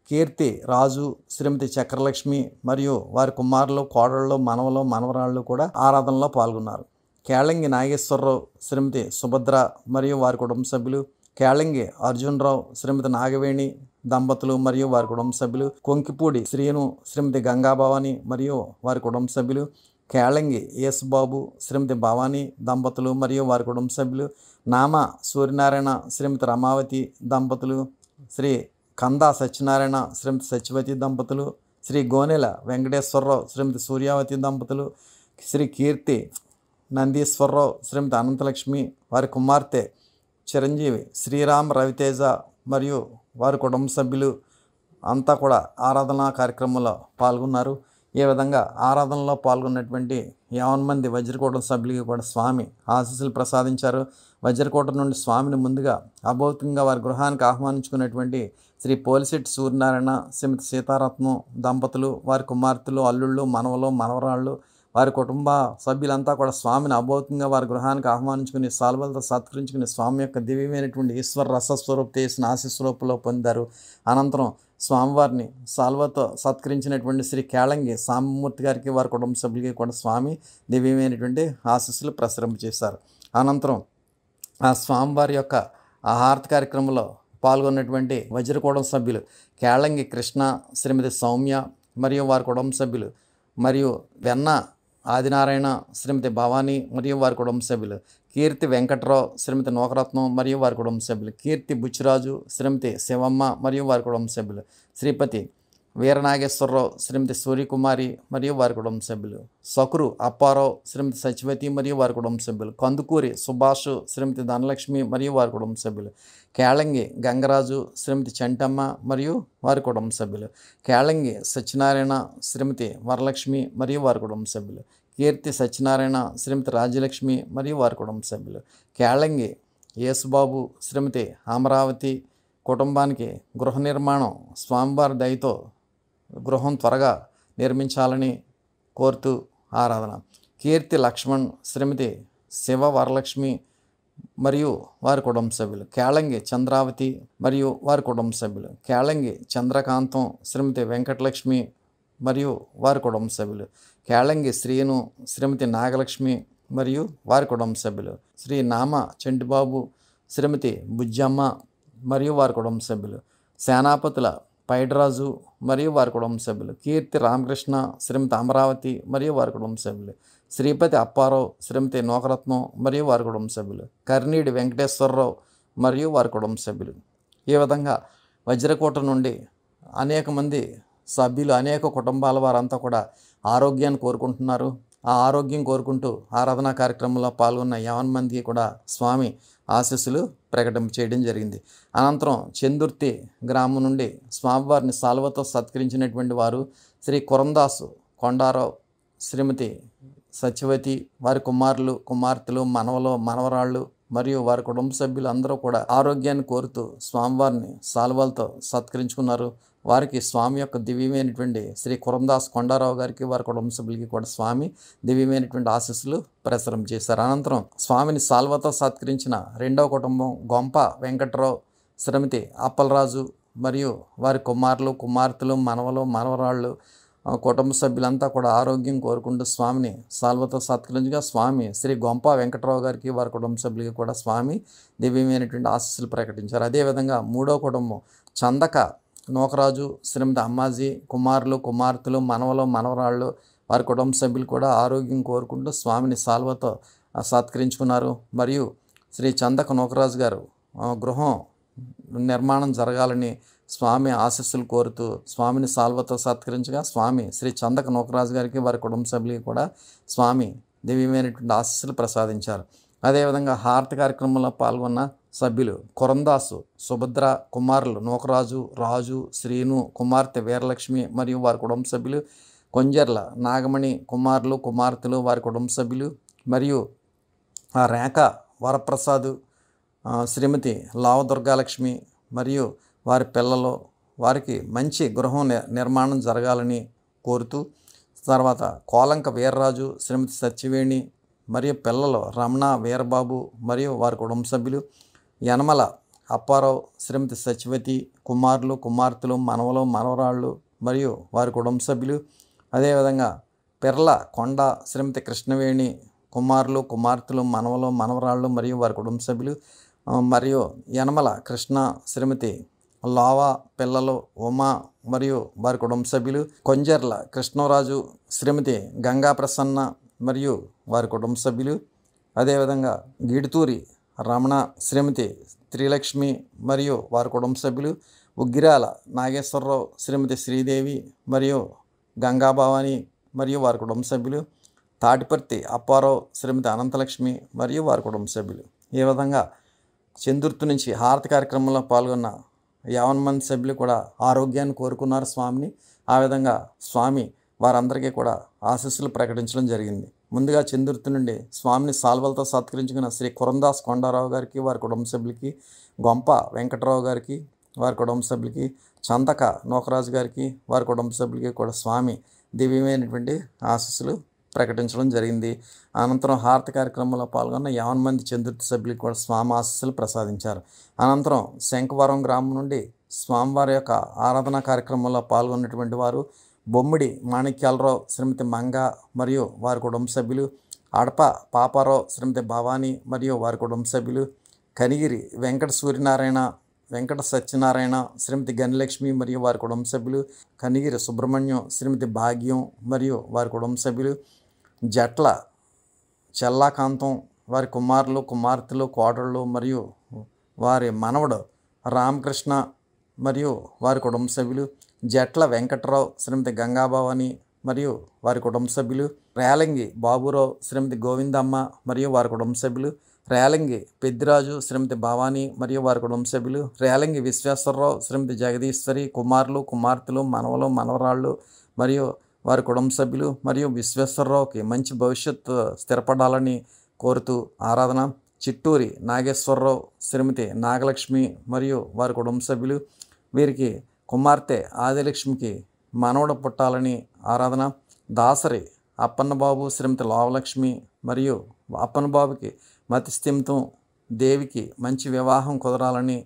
కీర్తి రాజు, శ్రీమతి చక్రలక్ష్మి మరియు వారి కుమారులు, కోడళ్ళు, మనవలు, మనవరాళ్ళు కూడా ఆరాధనలో పాల్గొన్నారు. కేళంగి నాగేశ్వరరావు, శ్రీమతి సుభద్ర మరియు వారి కుటుంబ సభ్యులు, కేళంగి అర్జునరావు, శ్రీమతి నాగవేణి దంపతులు మరియు వారి కుటుంబ సభ్యులు, కొంకిపూడి శ్రీను, శ్రీమతి గంగాభవాని మరియు వారి కుటుంబ సభ్యులు, కేళంగి యేసుబాబు, శ్రీమతి భవానీ దంపతులు మరియు వారి కుటుంబ సభ్యులు, నామ సూర్యనారాయణ, శ్రీమతి రమావతి దంపతులు, శ్రీ కందా సత్యనారాయణ, శ్రీమతి సత్యవతి దంపతులు, శ్రీ గోనెల వెంకటేశ్వరరావు, శ్రీమతి సూర్యావతి దంపతులు, శ్రీ కీర్తి నందీశ్వరరావు, శ్రీమతి అనంతలక్ష్మి, వారి కుమార్తె చిరంజీవి శ్రీరామ్ రవితేజ మరియు వారి కుటుంబ సభ్యులు అంతా కూడా ఆరాధనా కార్యక్రమంలో పాల్గొన్నారు. ఈ విధంగా ఆరాధనలో పాల్గొన్నటువంటి 50 మంది వజ్రకోట సభ్యులకి కూడా స్వామి ఆశీస్సులు ప్రసాదించారు. వజ్రకోట నుండి స్వామిని ముందుగా అభౌతికంగా వారి గృహానికి ఆహ్వానించుకున్నటువంటి శ్రీ పోలిశెట్టి సూర్యనారాయణ, శ్రీమతి సీతారత్నం దంపతులు, వారి కుమార్తెలు, అల్లుళ్ళు, మనవలు, మనవరాళ్ళు, వారి కుటుంబ సభ్యులంతా కూడా స్వామిని అభౌతికంగా వారి గృహానికి ఆహ్వానించుకుని సాల్వలతో సత్కరించుకుని స్వామి యొక్క దివ్యమైనటువంటి ఈశ్వర రసస్వరూపతే ఆశీస్సులో పొందారు. అనంతరం స్వామివారిని సాల్వతో సత్కరించినటువంటి శ్రీ కేళంగి సాంబమూర్తి గారికి, వారి కుటుంబ సభ్యులకి కూడా స్వామి దివ్యమైనటువంటి ఆశీస్సులు ప్రసరింపచేశారు. అనంతరం ఆ స్వామివారి యొక్క హారతి కార్యక్రమంలో పాల్గొన్నటువంటి వజ్రకోటం సభ్యులు కేళంగి కృష్ణ, శ్రీమతి సౌమ్య మరియు వారి కుటుంబ సభ్యులు మరియు వెన్న ఆదినారాయణ, శ్రీమతి భవానీ మరియు వారి కుటుంబ సభ్యులు, కీర్తి వెంకట్రావు, శ్రీమతి నోకరత్నం మరియు వారి కుటుంబ సభ్యులు, కీర్తి బుచ్చిరాజు, శ్రీమతి శివమ్మ మరియు వారి కుటుంబ సభ్యులు, శ్రీపతి వీరనాగేశ్వరరావు, శ్రీమతి సూర్యకుమారి మరియు వారి కుటుంబ సభ్యులు, సకురు అప్పారావు, శ్రీమతి సత్యవతి మరియు వారి కుటుంబ సభ్యులు, కందుకూరి సుభాష్, శ్రీమతి ధనలక్ష్మి మరియు వారి కుటుంబ సభ్యులు, కేళంగి గంగరాజు, శ్రీమతి చంటమ్మ మరియు వారి కుటుంబ సభ్యులు, కేళంగి సత్యనారాయణ, శ్రీమతి వరలక్ష్మి మరియు వారి కుటుంబ సభ్యులు, కీర్తి సత్యనారాయణ, శ్రీమతి రాజ్యలక్ష్మి మరియు వారి కుటుంబ సభ్యులు, కేళంగి యేసుబాబు, శ్రీమతి అమరావతి కుటుంబానికి గృహ నిర్మాణం స్వామివారి దయతో గృహం త్వరగా నిర్మించాలని కోరుతూ ఆరాధన. కీర్తి లక్ష్మణ్, శ్రీమతి శివ వరలక్ష్మి మరియు వారి కుటుంబ సభ్యులు, కేళంగి చంద్రావతి మరియు వారి కుటుంబ సభ్యులు, కేళంగి చంద్రకాంతం, శ్రీమతి వెంకటలక్ష్మి మరియు వారి కుటుంబ సభ్యులు, కేళంగి శ్రీను, శ్రీమతి నాగలక్ష్మి మరియు వారి కుటుంబ సభ్యులు, శ్రీ నామ చంటిబాబు, శ్రీమతి బుజ్జమ్మ మరియు వారి కుటుంబ సభ్యులు, సేనాపతుల పైడరాజు మరియు వారి కుటుంబ సభ్యులు, కీర్తి రామకృష్ణ, శ్రీమతి అమరావతి మరియు వారి కుటుంబ సభ్యులు, శ్రీపతి అప్పారావు, శ్రీమతి నోకరత్నం మరియు వారి కుటుంబ సభ్యులు, కర్నీడి వెంకటేశ్వరరావు, మరియు వారి కుటుంబ సభ్యులు. ఈ విధంగా వజ్రకోట నుండి అనేక మంది సభ్యులు, అనేక కుటుంబాల వారంతా కూడా ఆరోగ్యాన్ని కోరుకుంటున్నారు. ఆ ఆరోగ్యం కోరుకుంటూ ఆరాధనా కార్యక్రమంలో పాల్గొన్న 50 మందికి కూడా స్వామి ఆశీస్సులు ప్రకటింప చేయడం జరిగింది. అనంతరం చందుర్తి గ్రామం నుండి స్వామివారిని సాల్వతో సత్కరించినటువంటి వారు శ్రీ కురందాసు కొండారావు, శ్రీమతి సత్యవతి, వారి కుమారులు, కుమార్తెలు, మనవరాళ్ళు మరియు వారి కుటుంబ సభ్యులు అందరూ కూడా ఆరోగ్యాన్ని కోరుతూ స్వామివారిని సాల్వాలతో సత్కరించుకున్నారు. వారికి స్వామి యొక్క దివ్యమైనటువంటి శ్రీ కురందాస్ కొండారావు గారికి, వారి కుటుంబ సభ్యులకి కూడా స్వామి దివ్యమైనటువంటి ఆశీస్సులు ప్రసారం చేశారు. అనంతరం స్వామిని సాల్వతో సత్కరించిన రెండవ కుటుంబం గొంప వెంకట్రావు, శ్రీమతి అప్పలరాజు మరియు వారి కుమారులు, కుమార్తెలు, మనవరాళ్ళు, కుటుంబ సభ్యులంతా కూడా ఆరోగ్యం కోరుకుంటూ స్వామిని సాల్వతో సత్కరించగా స్వామి శ్రీ గొంప వెంకట్రావు గారికి, వారి కుటుంబ సభ్యులకి కూడా స్వామి దివ్యమైనటువంటి ఆశీస్సులు ప్రకటించారు. అదేవిధంగా మూడో కుటుంబం చందక నోకరాజు, శ్రీమతి అమ్మాజీ, కుమారులు, కుమార్తెలు, మనవరాళ్ళు, వారి కుటుంబ సభ్యులు కూడా ఆరోగ్యం కోరుకుంటూ స్వామిని సాల్వతో సత్కరించుకున్నారు. మరియు శ్రీ చందక నోకరాజు గారు గృహం నిర్మాణం జరగాలని స్వామి ఆశీస్సులు కోరుతూ స్వామిని సాల్వతో సత్కరించగా స్వామి శ్రీ చందక నోకరాజు గారికి, వారి కుటుంబ సభ్యులకి కూడా స్వామి దివ్యమైనటువంటి ఆశీస్సులు ప్రసాదించారు. అదేవిధంగా హారతి కార్యక్రమంలో పాల్గొన్న సభ్యులు కురందాసు సుభద్ర, కుమారులు నోకరాజు, రాజు, శ్రీను, కుమార్తె వీరలక్ష్మి మరియు వారి కుటుంబ సభ్యులు, కొంజర్ల నాగమణి, కుమారులు, కుమార్తెలు, వారి కుటుంబ సభ్యులు మరియు రేఖ వరప్రసాద్, శ్రీమతి లావ దుర్గాలక్ష్మి మరియు వారి పిల్లలు, వారికి మంచి గృహం నిర్మాణం జరగాలని కోరుతూ, తర్వాత కోలంక వీర్రాజు, శ్రీమతి సత్యవేణి మరియు పిల్లలు రమణ, వీరబాబు మరియు వారి కుటుంబ సభ్యులు, యనమల అప్పారావు, శ్రీమతి సత్యవతి, కుమారులు, కుమార్తెలు, మనవరాళ్ళు మరియు వారి కుటుంబ సభ్యులు. అదేవిధంగా పెర్ల కొండ, శ్రీమతి కృష్ణవేణి, కుమారులు, కుమార్తెలు, మనవరాళ్ళు మరియు వారి కుటుంబ సభ్యులు. మరియు యనమల కృష్ణ, శ్రీమతి లావా, పిల్లలు ఉమా మరియు వారి కుటుంబ సభ్యులు. కొంజర్ల కృష్ణరాజు, శ్రీమతి గంగా ప్రసన్న మరియు వారి కుటుంబ సభ్యులు. అదేవిధంగా గిడుతూరి రమణ, శ్రీమతి త్రిలక్ష్మి మరియు వారి కుటుంబ సభ్యులు. ఉగ్గిరాల నాగేశ్వరరావు, శ్రీమతి శ్రీదేవి మరియు గంగాభవాని మరియు వారి కుటుంబ సభ్యులు. తాటిపర్తి అప్పారావు, శ్రీమతి అనంతలక్ష్మి మరియు వారి కుటుంబ సభ్యులు. ఈ విధంగా చందుర్తి నుంచి హారతి కార్యక్రమంలో పాల్గొన్న 50 మంది సభ్యులు కూడా ఆరోగ్యాన్ని కోరుకున్నారు స్వామిని. ఆ విధంగా స్వామి వారందరికీ కూడా ఆశీస్సులు ప్రకటించడం జరిగింది. ముందుగా చందుర్తి నుండి స్వామిని సాల్వలతో సత్కరించుకున్న శ్రీ కురందాస్ కొండారావు గారికి, వారి కుటుంబ సభ్యులకి, గొంప వెంకట్రావు గారికి, వారి కుటుంబ సభ్యులకి, చందక నోకరాజు గారికి, వారి కుటుంబ సభ్యులకి కూడా స్వామి దివ్యమైనటువంటి ఆశీస్సులు ప్రకటించడం జరిగింది. అనంతరం హారతి కార్యక్రమంలో పాల్గొన్న 50 మంది చందుర్తి సభ్యులకు కూడా స్వామి ఆశీస్సులు ప్రసాదించారు. అనంతరం శంఖవరం గ్రామం నుండి స్వామివారి యొక్క ఆరాధనా కార్యక్రమంలో పాల్గొన్నటువంటి వారు బొమ్మిడి మాణిక్యాలరావు, శ్రీమతి మంగ మరియు వారి కుటుంబ సభ్యులు, అడప పాపారావు, శ్రీమతి భవానీ మరియు వారి కుటుంబ సభ్యులు, కనిగిరి వెంకట సూర్యనారాయణ, వెంకట సత్యనారాయణ, శ్రీమతి గనిలక్ష్మి మరియు వారి కుటుంబ సభ్యులు, కనిగిరి సుబ్రహ్మణ్యం, శ్రీమతి భాగ్యం మరియు వారి కుటుంబ సభ్యులు, జట్ల చెల్లాకాంతం, వారి కుమారులు, కుమార్తెలు, కోడళ్ళు మరియు వారి మనవడు రామకృష్ణ మరియు వారి కుటుంబ సభ్యులు, జట్ల వెంకట్రావు, శ్రీమతి గంగాభవాని మరియు వారి కుటుంబ సభ్యులు, రేలంగి బాబురావు, శ్రీమతి గోవిందమ్మ మరియు వారి కుటుంబ సభ్యులు, రేలంగి పెద్దిరాజు, శ్రీమతి భవానీ మరియు వారి కుటుంబ సభ్యులు, రేలంగి విశ్వేశ్వరరావు, శ్రీమతి జగదీశ్వరి, కుమారులు, కుమార్తెలు, మనవరాళ్ళు మరియు వారి కుటుంబ సభ్యులు. మరియు విశ్వేశ్వరరావుకి మంచి భవిష్యత్తు స్థిరపడాలని కోరుతూ ఆరాధన. చిట్టూరి నాగేశ్వరరావు, శ్రీమతి నాగలక్ష్మి మరియు వారి కుటుంబ సభ్యులు, వీరికి కుమార్తె ఆదిలక్ష్మికి మనవడు పుట్టాలని ఆరాధన. దాసరి అప్పన్నబాబు, శ్రీమతి లావలక్ష్మి మరియు అప్పన్నబాబుకి మతిస్థిమితం, దేవికి మంచి వివాహం కుదరాలని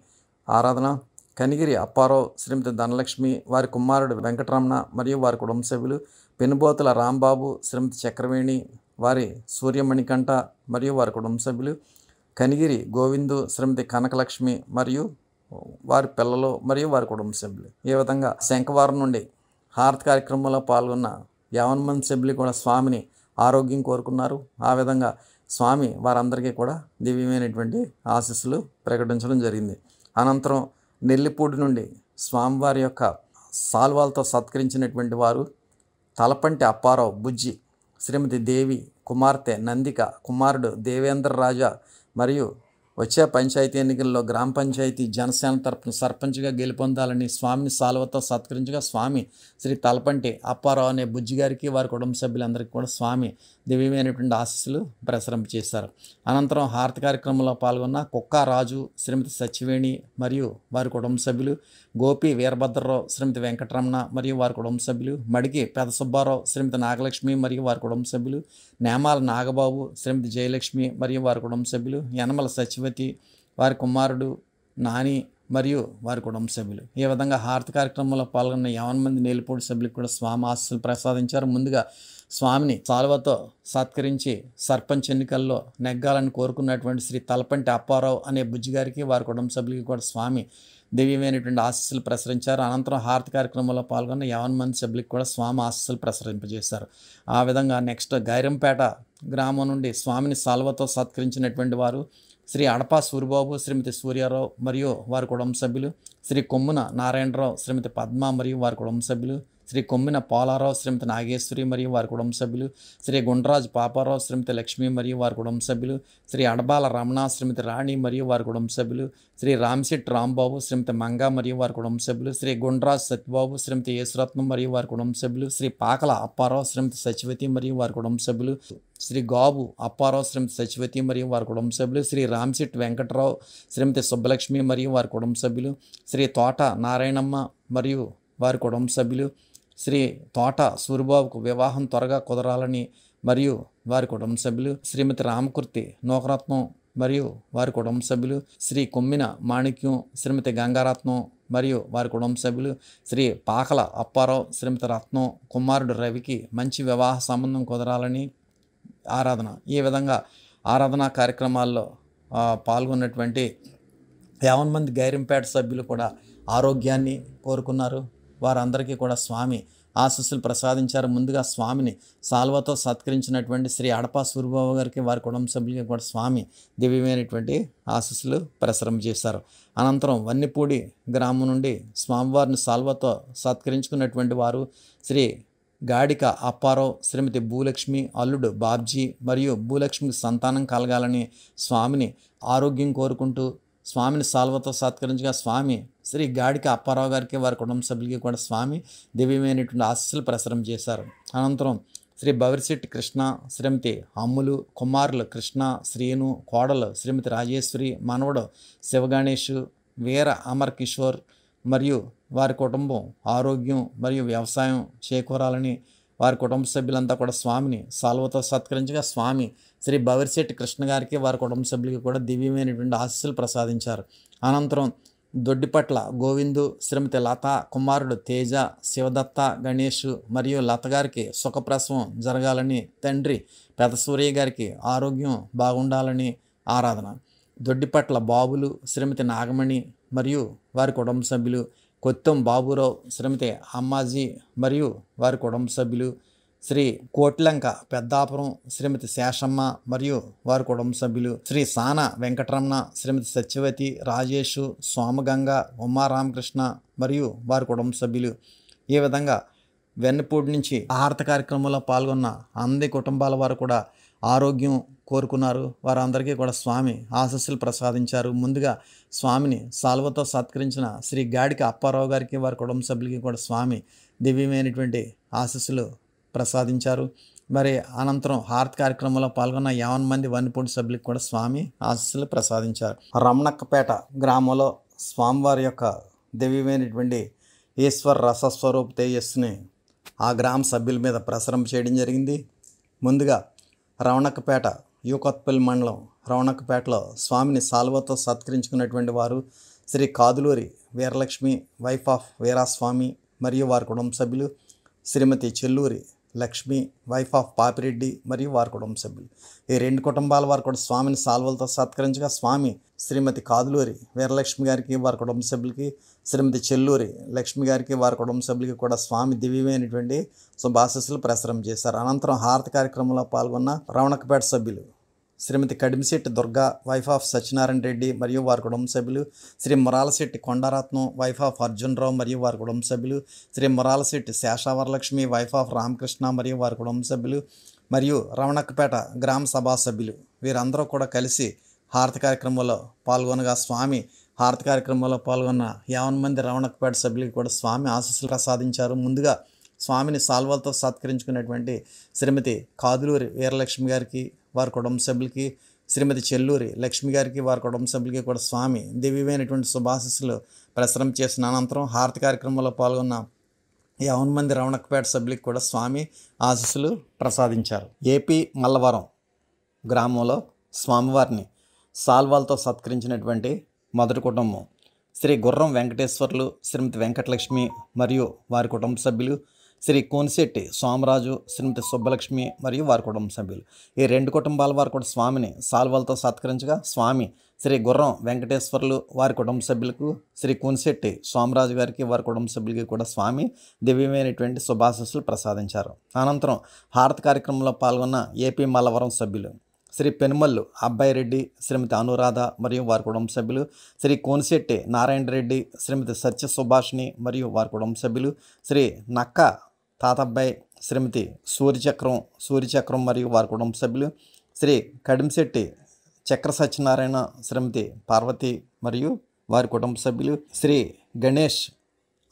ఆరాధన. కనిగిరి అప్పారావు, శ్రీమతి ధనలక్ష్మి, వారి కుమారుడు వెంకటరమణ మరియు వారి కుటుంబ సభ్యులు, పెనుబోతుల రాంబాబు, శ్రీమతి చక్రవేణి, వారి సూర్యమణికంఠ మరియు వారి కుటుంబ సభ్యులు, కనిగిరి గోవిందు, శ్రీమతి కనకలక్ష్మి మరియు వారి పిల్లలు మరియు వారి కుటుంబ సభ్యులు. ఈ విధంగా శంఖవరం నుండి హారతి కార్యక్రమంలో పాల్గొన్న 50 మంది సభ్యులు కూడా స్వామిని ఆరోగ్యం కోరుకున్నారు. ఆ విధంగా స్వామి వారందరికీ కూడా దివ్యమైనటువంటి ఆశీస్సులు ప్రకటించడం జరిగింది. అనంతరం నెల్లిపూడి నుండి స్వామివారి యొక్క సాల్వాలతో సత్కరించినటువంటి వారు తలపంటి అప్పారావు బుజ్జి, శ్రీమతి దేవి కుమార్తె నందిక, కుమారుడు దేవేంద్ర రాజా మరియు వచ్చే పంచాయతీ ఎన్నికల్లో గ్రామ పంచాయతీ జనసేన తరపున సర్పంచ్గా గెలుపొందాలని స్వామిని సాల్వతో సత్కరించగా స్వామి శ్రీ తలపంటి అప్పారావు అనే బుజ్జి గారికి వారి కుటుంబ సభ్యులందరికీ కూడా స్వామి దివ్యమైనటువంటి ఆశీస్సులు ప్రసరింపచేశారు. అనంతరం హారతి కార్యక్రమంలో పాల్గొన్న కుక్క రాజు, శ్రీమతి సత్యవేణి మరియు వారి కుటుంబ సభ్యులు, గోపి వీరభద్రరావు, శ్రీమతి వెంకటరమణ మరియు వారి కుటుంబ సభ్యులు, మడికి పెద సుబ్బారావు, శ్రీమతి నాగలక్ష్మి మరియు వారి కుటుంబ సభ్యులు, నేమాల నాగబాబు, శ్రీమతి జయలక్ష్మి మరియు వారి కుటుంబ సభ్యులు, యనమల సత్యవతి, వారి కుమారుడు నాని మరియు వారి కుటుంబ సభ్యులు. ఈ విధంగా హారతి కార్యక్రమంలో పాల్గొన్న 50 మంది నేలిపూడి సభ్యులకు కూడా స్వామి ఆశీస్సులు ప్రసాదించారు. ముందుగా స్వామిని సాల్వతో సత్కరించి సర్పంచ్ ఎన్నికల్లో నెగ్గాలని కోరుకున్నటువంటి శ్రీ తలపంటి అప్పారావు అనే బుజ్జి గారికి వారి కుటుంబ సభ్యులకి కూడా స్వామి దివ్యమైనటువంటి ఆశీస్సులు ప్రసరించారు. అనంతరం హారతి కార్యక్రమంలో పాల్గొన్న 50 మంది సభ్యులకు కూడా స్వామి ఆశీస్సులు ప్రసరింపజేశారు. ఆ విధంగా నెక్స్ట్ గైరంపేట గ్రామం నుండి స్వామిని సాల్వతో సత్కరించినటువంటి వారు శ్రీ అడపా సూరిబాబు, శ్రీమతి సూర్యారావు మరియు వారి కుటుంబ సభ్యులు, శ్రీ కొమ్మున నారాయణరావు, శ్రీమతి పద్మ మరియు వారి కుటుంబ సభ్యులు, శ్రీ కొమ్మిన పోలారావు, శ్రీమతి నాగేశ్వరి మరియు వారి కుటుంబ సభ్యులు, శ్రీ గుండ్రాజు పాపారావు, శ్రీమతి లక్ష్మి మరియు వారి కుటుంబ సభ్యులు, శ్రీ అడబాల రమణ, శ్రీమతి రాణి మరియు వారి కుటుంబ సభ్యులు, శ్రీ రామశెట్టి రాంబాబు, శ్రీమతి మంగ మరియు వారి కుటుంబ సభ్యులు, శ్రీ గుండ్రాజు సత్యబాబు, శ్రీమతి యేసురత్నం మరియు వారి కుటుంబ సభ్యులు, శ్రీ పాకల అప్పారావు, శ్రీమతి సచివతి మరియు వారి కుటుంబ సభ్యులు, శ్రీ గాబు అప్పారావు, శ్రీమతి సచివతి మరియు వారి కుటుంబ సభ్యులు, శ్రీ రామశెట్టి వెంకటరావు, శ్రీమతి సుబ్బలక్ష్మి మరియు వారి కుటుంబ సభ్యులు, శ్రీ తోట నారాయణమ్మ మరియు వారి కుటుంబ సభ్యులు, శ్రీ తోట సూరిబాబుకు వివాహం త్వరగా కుదరాలని మరియు వారి కుటుంబ సభ్యులు, శ్రీమతి రామకుర్తి నూకరత్నం మరియు వారి కుటుంబ సభ్యులు, శ్రీ కొమ్మిన మాణిక్యం, శ్రీమతి గంగారత్నం మరియు వారి కుటుంబ సభ్యులు, శ్రీ పాకల అప్పారావు, శ్రీమతి రత్నం, కుమారుడు రవికి మంచి వివాహ సంబంధం కుదరాలని ఆరాధన. ఈ విధంగా ఆరాధనా కార్యక్రమాల్లో పాల్గొన్నటువంటి 50 మంది గైరంపేట సభ్యులు కూడా ఆరోగ్యాన్ని కోరుకున్నారు. వారందరికీ కూడా స్వామి ఆశీస్సులు ప్రసాదించారు. ముందుగా స్వామిని సాల్వతో సత్కరించినటువంటి శ్రీ అడపా సూరిబాబు గారికి వారి కుటుంబ సభ్యులకి కూడా స్వామి దివ్యమైనటువంటి ఆశీస్సులు ప్రసరింపజేశారు. అనంతరం వన్నిపూడి గ్రామం నుండి స్వామివారిని సాల్వతో సత్కరించుకున్నటువంటి వారు శ్రీ గాడిక అప్పారావు, శ్రీమతి భూలక్ష్మి, అల్లుడు బాబ్జీ మరియు భూలక్ష్మికి సంతానం కలగాలని స్వామిని ఆరోగ్యం కోరుకుంటూ స్వామిని సాల్వతో సత్కరించగా స్వామి శ్రీ గాడిక అప్పారావు గారికి వారి కుటుంబ సభ్యులకి కూడా స్వామి దివ్యమైనటువంటి ఆశీస్సులు ప్రసరం చేశారు. అనంతరం శ్రీ బవిరిశెట్టి కృష్ణ, శ్రీమతి అమ్ములు, కుమారులు కృష్ణ, శ్రీను, కోడలు శ్రీమతి రాజేశ్వరి, మనవడు శివగణేష్, వీర అమర్ కిషోర్ మరియు వారి కుటుంబం ఆరోగ్యం మరియు వ్యవసాయం చేకూరాలని వారి కుటుంబ సభ్యులంతా కూడా స్వామిని సాల్వతో సత్కరించగా స్వామి శ్రీ బవిరిశెట్టి కృష్ణ గారికి వారి కుటుంబ సభ్యులకి కూడా దివ్యమైనటువంటి ఆశీస్సులు ప్రసాదించారు. అనంతరం దొడ్డిపట్ల గోవిందు, శ్రీమతి లత, కుమారుడు తేజ, శివదత్త, గణేష్ మరియు లత గారికి సుఖప్రసవం జరగాలని, తండ్రి పెద సూర్య గారికి ఆరోగ్యం బాగుండాలని ఆరాధన. దొడ్డిపట్ల బాబులు, శ్రీమతి నాగమణి మరియు వారి కుటుంబ సభ్యులు, కొత్తం బాబురావు, శ్రీమతి అమ్మాజీ మరియు వారి కుటుంబ సభ్యులు, శ్రీ కోట్లంక పెద్దాపురం, శ్రీమతి శేషమ్మ మరియు వారి కుటుంబ సభ్యులు, శ్రీ సాన వెంకటరమణ, శ్రీమతి సత్యవతి, రాజేష్, సోమగంగ, ఉమారామకృష్ణ మరియు వారి కుటుంబ సభ్యులు. ఈ విధంగా వెన్నపూడి నుంచి ఆహారత కార్యక్రమంలో పాల్గొన్న అన్ని కుటుంబాల వారు కూడా ఆరోగ్యం కోరుకున్నారు. వారందరికీ కూడా స్వామి ఆశీస్సులు ప్రసాదించారు. ముందుగా స్వామిని సాల్వతో సత్కరించిన శ్రీ గాడిక అప్పారావు గారికి వారి కుటుంబ సభ్యులకి కూడా స్వామి దివ్యమైనటువంటి ఆశీస్సులు ప్రసాదించారు. మరి అనంతరం హారతి కార్యక్రమంలో పాల్గొన్న 50 మంది వన్నిపూడి సభ్యులకు కూడా స్వామి ఆశీస్సులు ప్రసాదించారు. రమణక్కపేట గ్రామంలో స్వామివారి యొక్క దివ్యమైనటువంటి ఈశ్వర రసస్వరూప తేజస్సుని ఆ గ్రామ సభ్యుల మీద ప్రసరం చేయడం జరిగింది. ముందుగా రమణక్కపేట యూకొత్పల్లి మండలం రమణక్కపేటలో స్వామిని సాల్వతో సత్కరించుకున్నటువంటి వారు శ్రీ కాదులూరి వీరలక్ష్మి, వైఫ్ ఆఫ్ వీరాస్వామి మరియు వారి కుటుంబ సభ్యులు, శ్రీమతి చెల్లూరి లక్ష్మి, వైఫ్ ఆఫ్ పాపిరెడ్డి మరియు వారి కుటుంబ సభ్యులు. ఈ 2 కుటుంబాల వారు కూడా స్వామిని సాల్వలతో సత్కరించగా స్వామి శ్రీమతి కాదులూరి వీరలక్ష్మి గారికి వారి కుటుంబ సభ్యులకి, శ్రీమతి చెల్లూరి లక్ష్మి గారికి వారి కుటుంబ సభ్యులకి కూడా స్వామి దివ్యమైనటువంటి శుభాశీస్సులు ప్రసరం చేశారు. అనంతరం హారతి కార్యక్రమంలో పాల్గొన్న రమణక్కపేట సభ్యులు శ్రీమతి కడిమిశెట్టి దుర్గా వైఫ్ ఆఫ్ సత్యనారాయణ రెడ్డి మరియు వారి కుటుంబ సభ్యులు, శ్రీ మురాలశెట్టి కొండారత్నం వైఫ్ ఆఫ్ అర్జునరావు మరియు వారి కుటుంబ సభ్యులు, శ్రీ మురాలశెట్టి శేషావరలక్ష్మి వైఫ్ ఆఫ్ రామకృష్ణ మరియు వారి కుటుంబ సభ్యులు, మరియు రమణక్కపేట గ్రామ సభా సభ్యులు వీరందరూ కూడా కలిసి హారతి కార్యక్రమంలో పాల్గొనగా స్వామి హారతి కార్యక్రమంలో పాల్గొన్న 50 మంది రమణక్కపేట సభ్యులకి కూడా స్వామి ఆశీస్సులు ప్రసాదించారు. ముందుగా స్వామిని సాల్వాలతో సత్కరించుకున్నటువంటి శ్రీమతి కాదులూరి వీరలక్ష్మి గారికి వారి కుటుంబ సభ్యులకి, శ్రీమతి చెల్లూరి లక్ష్మి గారికి వారి కుటుంబ సభ్యులకి కూడా స్వామి దివ్యమైనటువంటి శుభాశీస్సులు ప్రసరం చేసిన అనంతరం హారతి కార్యక్రమంలో పాల్గొన్న 50 మంది రమణక్కపేట సభ్యులకి కూడా స్వామి ఆశీస్సులు ప్రసాదించారు. ఏపీ మల్లవరం గ్రామంలో స్వామివారిని సాల్వాలతో సత్కరించినటువంటి మొదటి కుటుంబం శ్రీ గుర్రం వెంకటేశ్వర్లు, శ్రీమతి వెంకటలక్ష్మి మరియు వారి కుటుంబ సభ్యులు, శ్రీ కోనిశెట్టి సోమరాజు, శ్రీమతి సుబ్బలక్ష్మి మరియు వారి కుటుంబ సభ్యులు. ఈ 2 కుటుంబాల వారు కూడా స్వామిని సాల్వాలతో సత్కరించగా స్వామి శ్రీ గుర్రం వెంకటేశ్వర్లు వారి కుటుంబ సభ్యులకు, శ్రీ కోనిశెట్టి సోమరాజు గారికి వారి కుటుంబ సభ్యులకి కూడా స్వామి దివ్యమైనటువంటి శుభాశీస్సులు ప్రసాదించారు. అనంతరం హారతి కార్యక్రమంలో పాల్గొన్న ఏపీ మల్లవరం సభ్యులు శ్రీ పెనుమల్లు అబ్బాయి రెడ్డి, శ్రీమతి అనురాధ మరియు వారి కుటుంబ సభ్యులు, శ్రీ కోనిశెట్టి నారాయణ రెడ్డి, శ్రీమతి సత్య సుభాషిణి మరియు వారి కుటుంబ సభ్యులు, శ్రీ నక్క తాతబ్బాయి, శ్రీమతి సూర్యచక్రం మరియు వారి కుటుంబ సభ్యులు, శ్రీ కడిమిశెట్టి చక్ర సత్యనారాయణ, శ్రీమతి పార్వతి మరియు వారి కుటుంబ సభ్యులు, శ్రీ గణేష్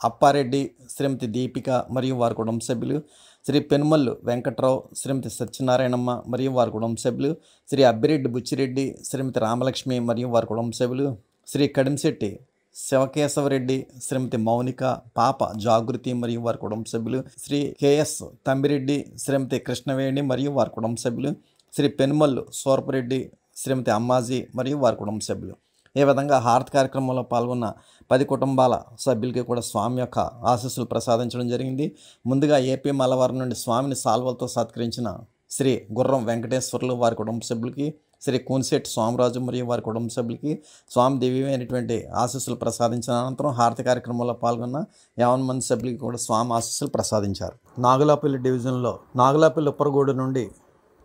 అప్పారెడ్డి, శ్రీమతి దీపిక మరియు వారి కుటుంబ సభ్యులు, శ్రీ పెనుమల్లు వెంకట్రావు, శ్రీమతి సత్యనారాయణమ్మ మరియు వారి కుటుంబ సభ్యులు, శ్రీ అబ్బిరెడ్డి బుచ్చిరెడ్డి, శ్రీమతి రామలక్ష్మి మరియు వారి కుటుంబ సభ్యులు, శ్రీ కడిమిశెట్టి శివకేశవరెడ్డి, శ్రీమతి మౌనిక, పాప జాగృతి మరియు వారి కుటుంబ సభ్యులు, శ్రీ కెఎస్ తంబిరెడ్డి, శ్రీమతి కృష్ణవేణి మరియు వారి కుటుంబ సభ్యులు, శ్రీ పెనుమల్లు సూరపురెడ్డి, శ్రీమతి అమ్మాజీ మరియు వారి కుటుంబ సభ్యులు. ఈ విధంగా హారతి కార్యక్రమంలో పాల్గొన్న 10 కుటుంబాల సభ్యులకి కూడా స్వామి యొక్క ఆశీస్సులు ప్రసాదించడం జరిగింది. ముందుగా ఏపీ మల్లవరం నుండి స్వామిని సాల్వలతో సత్కరించిన శ్రీ గుర్రం వెంకటేశ్వర్లు వారి కుటుంబ సభ్యులకి, శ్రీ కోనిశెట్టి సోమరాజు మరియు వారి కుటుంబ సభ్యులకి స్వామి దివ్యమైనటువంటి ఆశీస్సులు ప్రసాదించిన అనంతరం హారతి కార్యక్రమంలో పాల్గొన్న 50 మంది సభ్యులకి కూడా స్వామి ఆశీస్సులు ప్రసాదించారు. నాగులాపల్లి డివిజన్లో నాగులాపల్లి ఉప్పరగూడు నుండి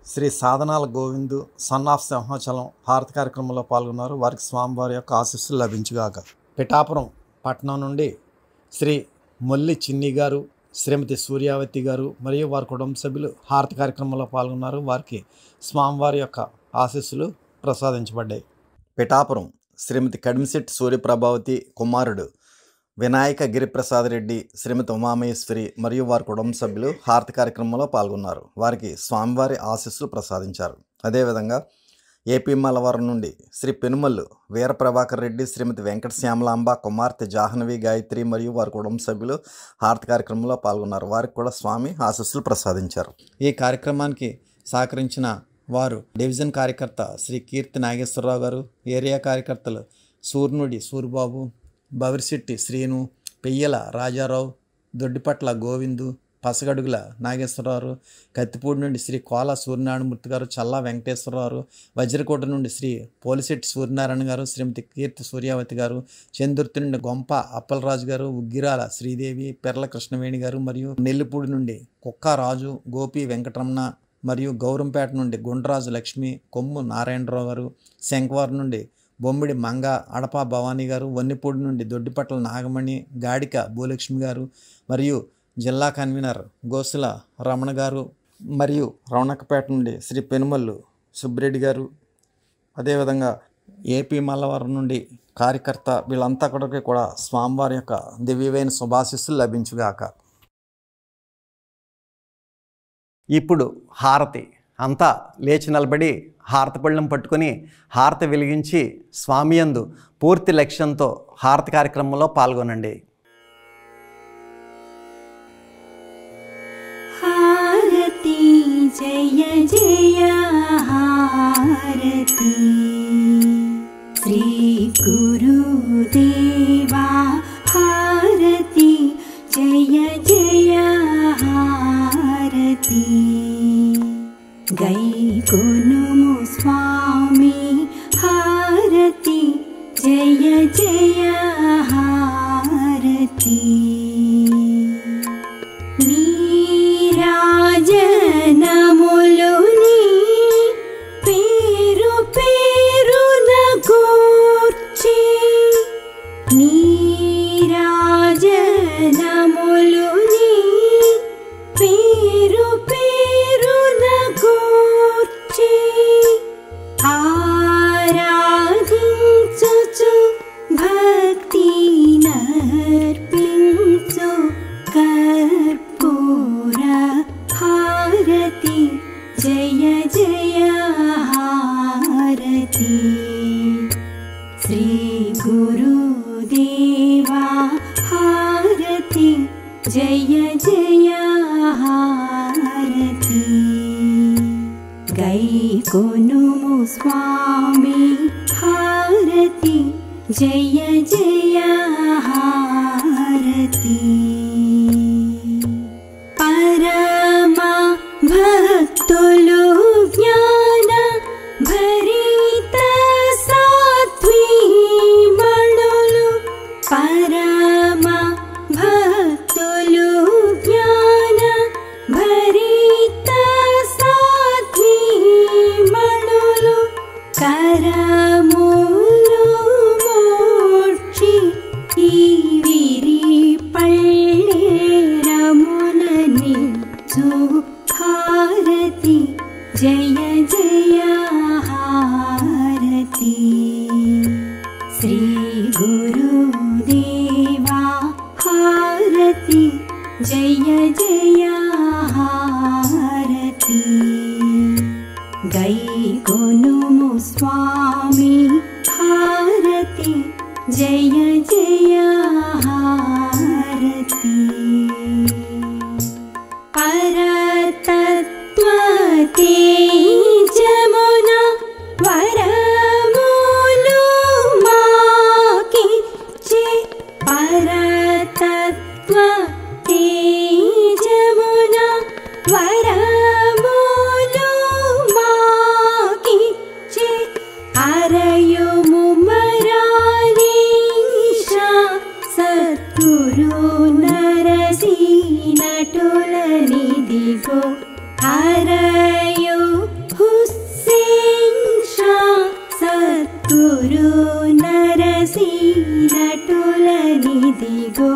శ్రీ సాధనాల గోవిందు సన్ ఆఫ్ సింహాచలం హారతి కార్యక్రమంలో పాల్గొన్నారు. వారికి స్వామివారి యొక్క ఆశీస్సులు లభించుగాక. పిఠాపురం పట్టణం నుండి శ్రీ మొల్లి చిన్ని గారు, శ్రీమతి సూర్యావతి గారు మరియు వారి కుటుంబ సభ్యులు హారతి కార్యక్రమంలో పాల్గొన్నారు. వారికి స్వామివారి యొక్క ఆశీస్సులు ప్రసాదించబడ్డాయి. పిఠాపురం శ్రీమతి కడిమిశెట్టి సూర్యప్రభావతి కుమారుడు వినాయక గిరిప్రసాద్ రెడ్డి, శ్రీమతి ఉమామహేశ్వరి మరియు వారి కుటుంబ సభ్యులు హారతి కార్యక్రమంలో పాల్గొన్నారు. వారికి స్వామివారి ఆశీస్సులు ప్రసాదించారు. అదేవిధంగా ఏపీ మల్లవరం నుండి శ్రీ పెనుమల్లు వీరప్రభాకర్ రెడ్డి, శ్రీమతి వెంకట శ్యామలాంబ కుమార్తె జాహ్నవి గాయత్రి మరియు వారి కుటుంబ సభ్యులు హారతి కార్యక్రమంలో పాల్గొన్నారు. వారికి కూడా స్వామి ఆశీస్సులు ప్రసాదించారు. ఈ కార్యక్రమానికి సహకరించిన వారు డివిజన్ కార్యకర్త శ్రీ కీర్తి నాగేశ్వరరావు గారు, ఏరియా కార్యకర్తలు సూర్నుడి సూరిబాబు, బవిరిశెట్టి శ్రీను, పెయ్యల రాజారావు, దొడ్డిపట్ల గోవిందు, పసగడుగుల నాగేశ్వరరావు, కత్తిపూడి నుండి శ్రీ కోల సూర్యనారాయణమూర్తి గారు, చల్లా వెంకటేశ్వరరావు, వజ్రకోట నుండి శ్రీ పోలిశెట్టి సూర్యనారాయణ గారు, శ్రీమతి కీర్తి సూర్యావతి గారు, చందుర్తి నుండి గొంప అప్పలరాజు గారు, ఉగ్గిరాల శ్రీదేవి, పెర్ల కృష్ణవేణి గారు మరియు నెల్లిపూడి నుండి కుక్కారాజు, గోపి వెంకటరమణ మరియు గౌరంపేట నుండి గుండ్రాజు లక్ష్మి, కొమ్ము నారాయణరావు గారు, శంకవారు నుండి బొమ్మిడి మంగ, అడపా భవానీ గారు, వన్నిపూడి నుండి దొడ్డిపట్ల నాగమణి, గాడిక భూలక్ష్మి గారు మరియు జిల్లా కన్వీనర్ గోసుల రమణ గారు మరియు రమణక్కపేట నుండి శ్రీ పెనుమల్లు సుబ్బిరెడ్డి గారు, అదేవిధంగా ఏపీ మల్లవరం నుండి కార్యకర్త వీళ్ళంతా కూడా స్వామివారి యొక్క దివ్యమైన శుభాశీస్సులు లభించుగాక. ఇప్పుడు హారతి అంతా లేచి నిలబడి హారతి పళ్ళెం పట్టుకొని హారతి వెలిగించి స్వామి యందు పూర్తి లక్ష్యంతో హారతి కార్యక్రమంలో పాల్గొనండి. హారతి జయ జయ హారతి శ్రీ గురుదేవా హారతి జయ జయ హారతి గై కొనుము స్వామి హారతి జయ జయ హారతి నీరాజనములు నీ పేరు श्री गुरुदेवा हारति जय जय हारति गैकोनुमो स्वामी हारति जय जय हारति परमा भक्तुलु ज्ञान भरित सात्वी मणुलु परमा भक्तुलु ज्ञान भरित सात्वी मणुलु करमुलु मोक्षि ఈవిరి పళ్ళేరములని హారతి జయ జయ హారతి శ్రీ గురుదేవా హారతి జయ జయ హారతి గైకొనుము స్వామి హారతి जय जय हारति परतत्त्वते जमुना वरमुलु माकिच्चे परतत्त्वते जमुना वरमुलु माकिच्चे अरयुमु సద్గురు నరసి నటులనిదిగో హరయు హుస్సేన్ షా సద్గురు నరసి నటులనిదిగో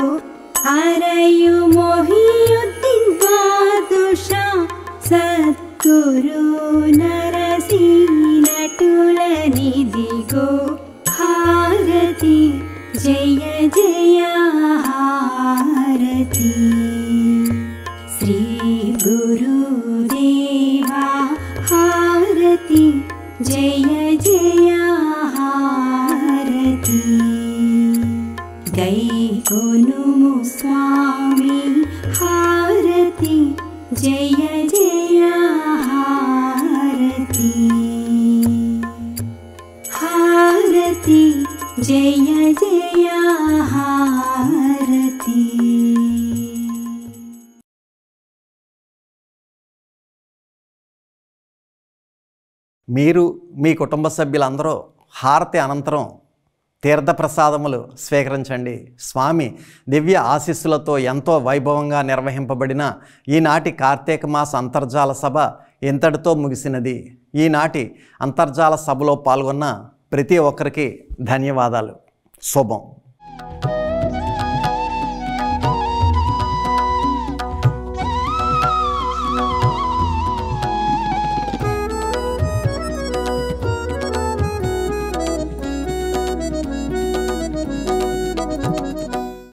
హరయు మొహియుద్దీన్ బాదుషా సద్గురు నరసి నటులనిదిగో హారతి जय जय हारति श्री गुरुदेवा हारति जय जय हारति गैकोनुमु स्वामी हारति जय जय हारति हारति जय जय हारति మీరు మీ కుటుంబ సభ్యులందరూ హారతి అనంతరం తీర్థప్రసాదములు స్వీకరించండి. స్వామి దివ్య ఆశీస్సులతో ఎంతో వైభవంగా నిర్వహింపబడిన ఈనాటి కార్తీక మాస అంతర్జాల సభ ఇంతటితో ముగిసినది. ఈనాటి అంతర్జాల సభలో పాల్గొన్న ప్రతి ఒక్కరికి ధన్యవాదాలు. శుభం.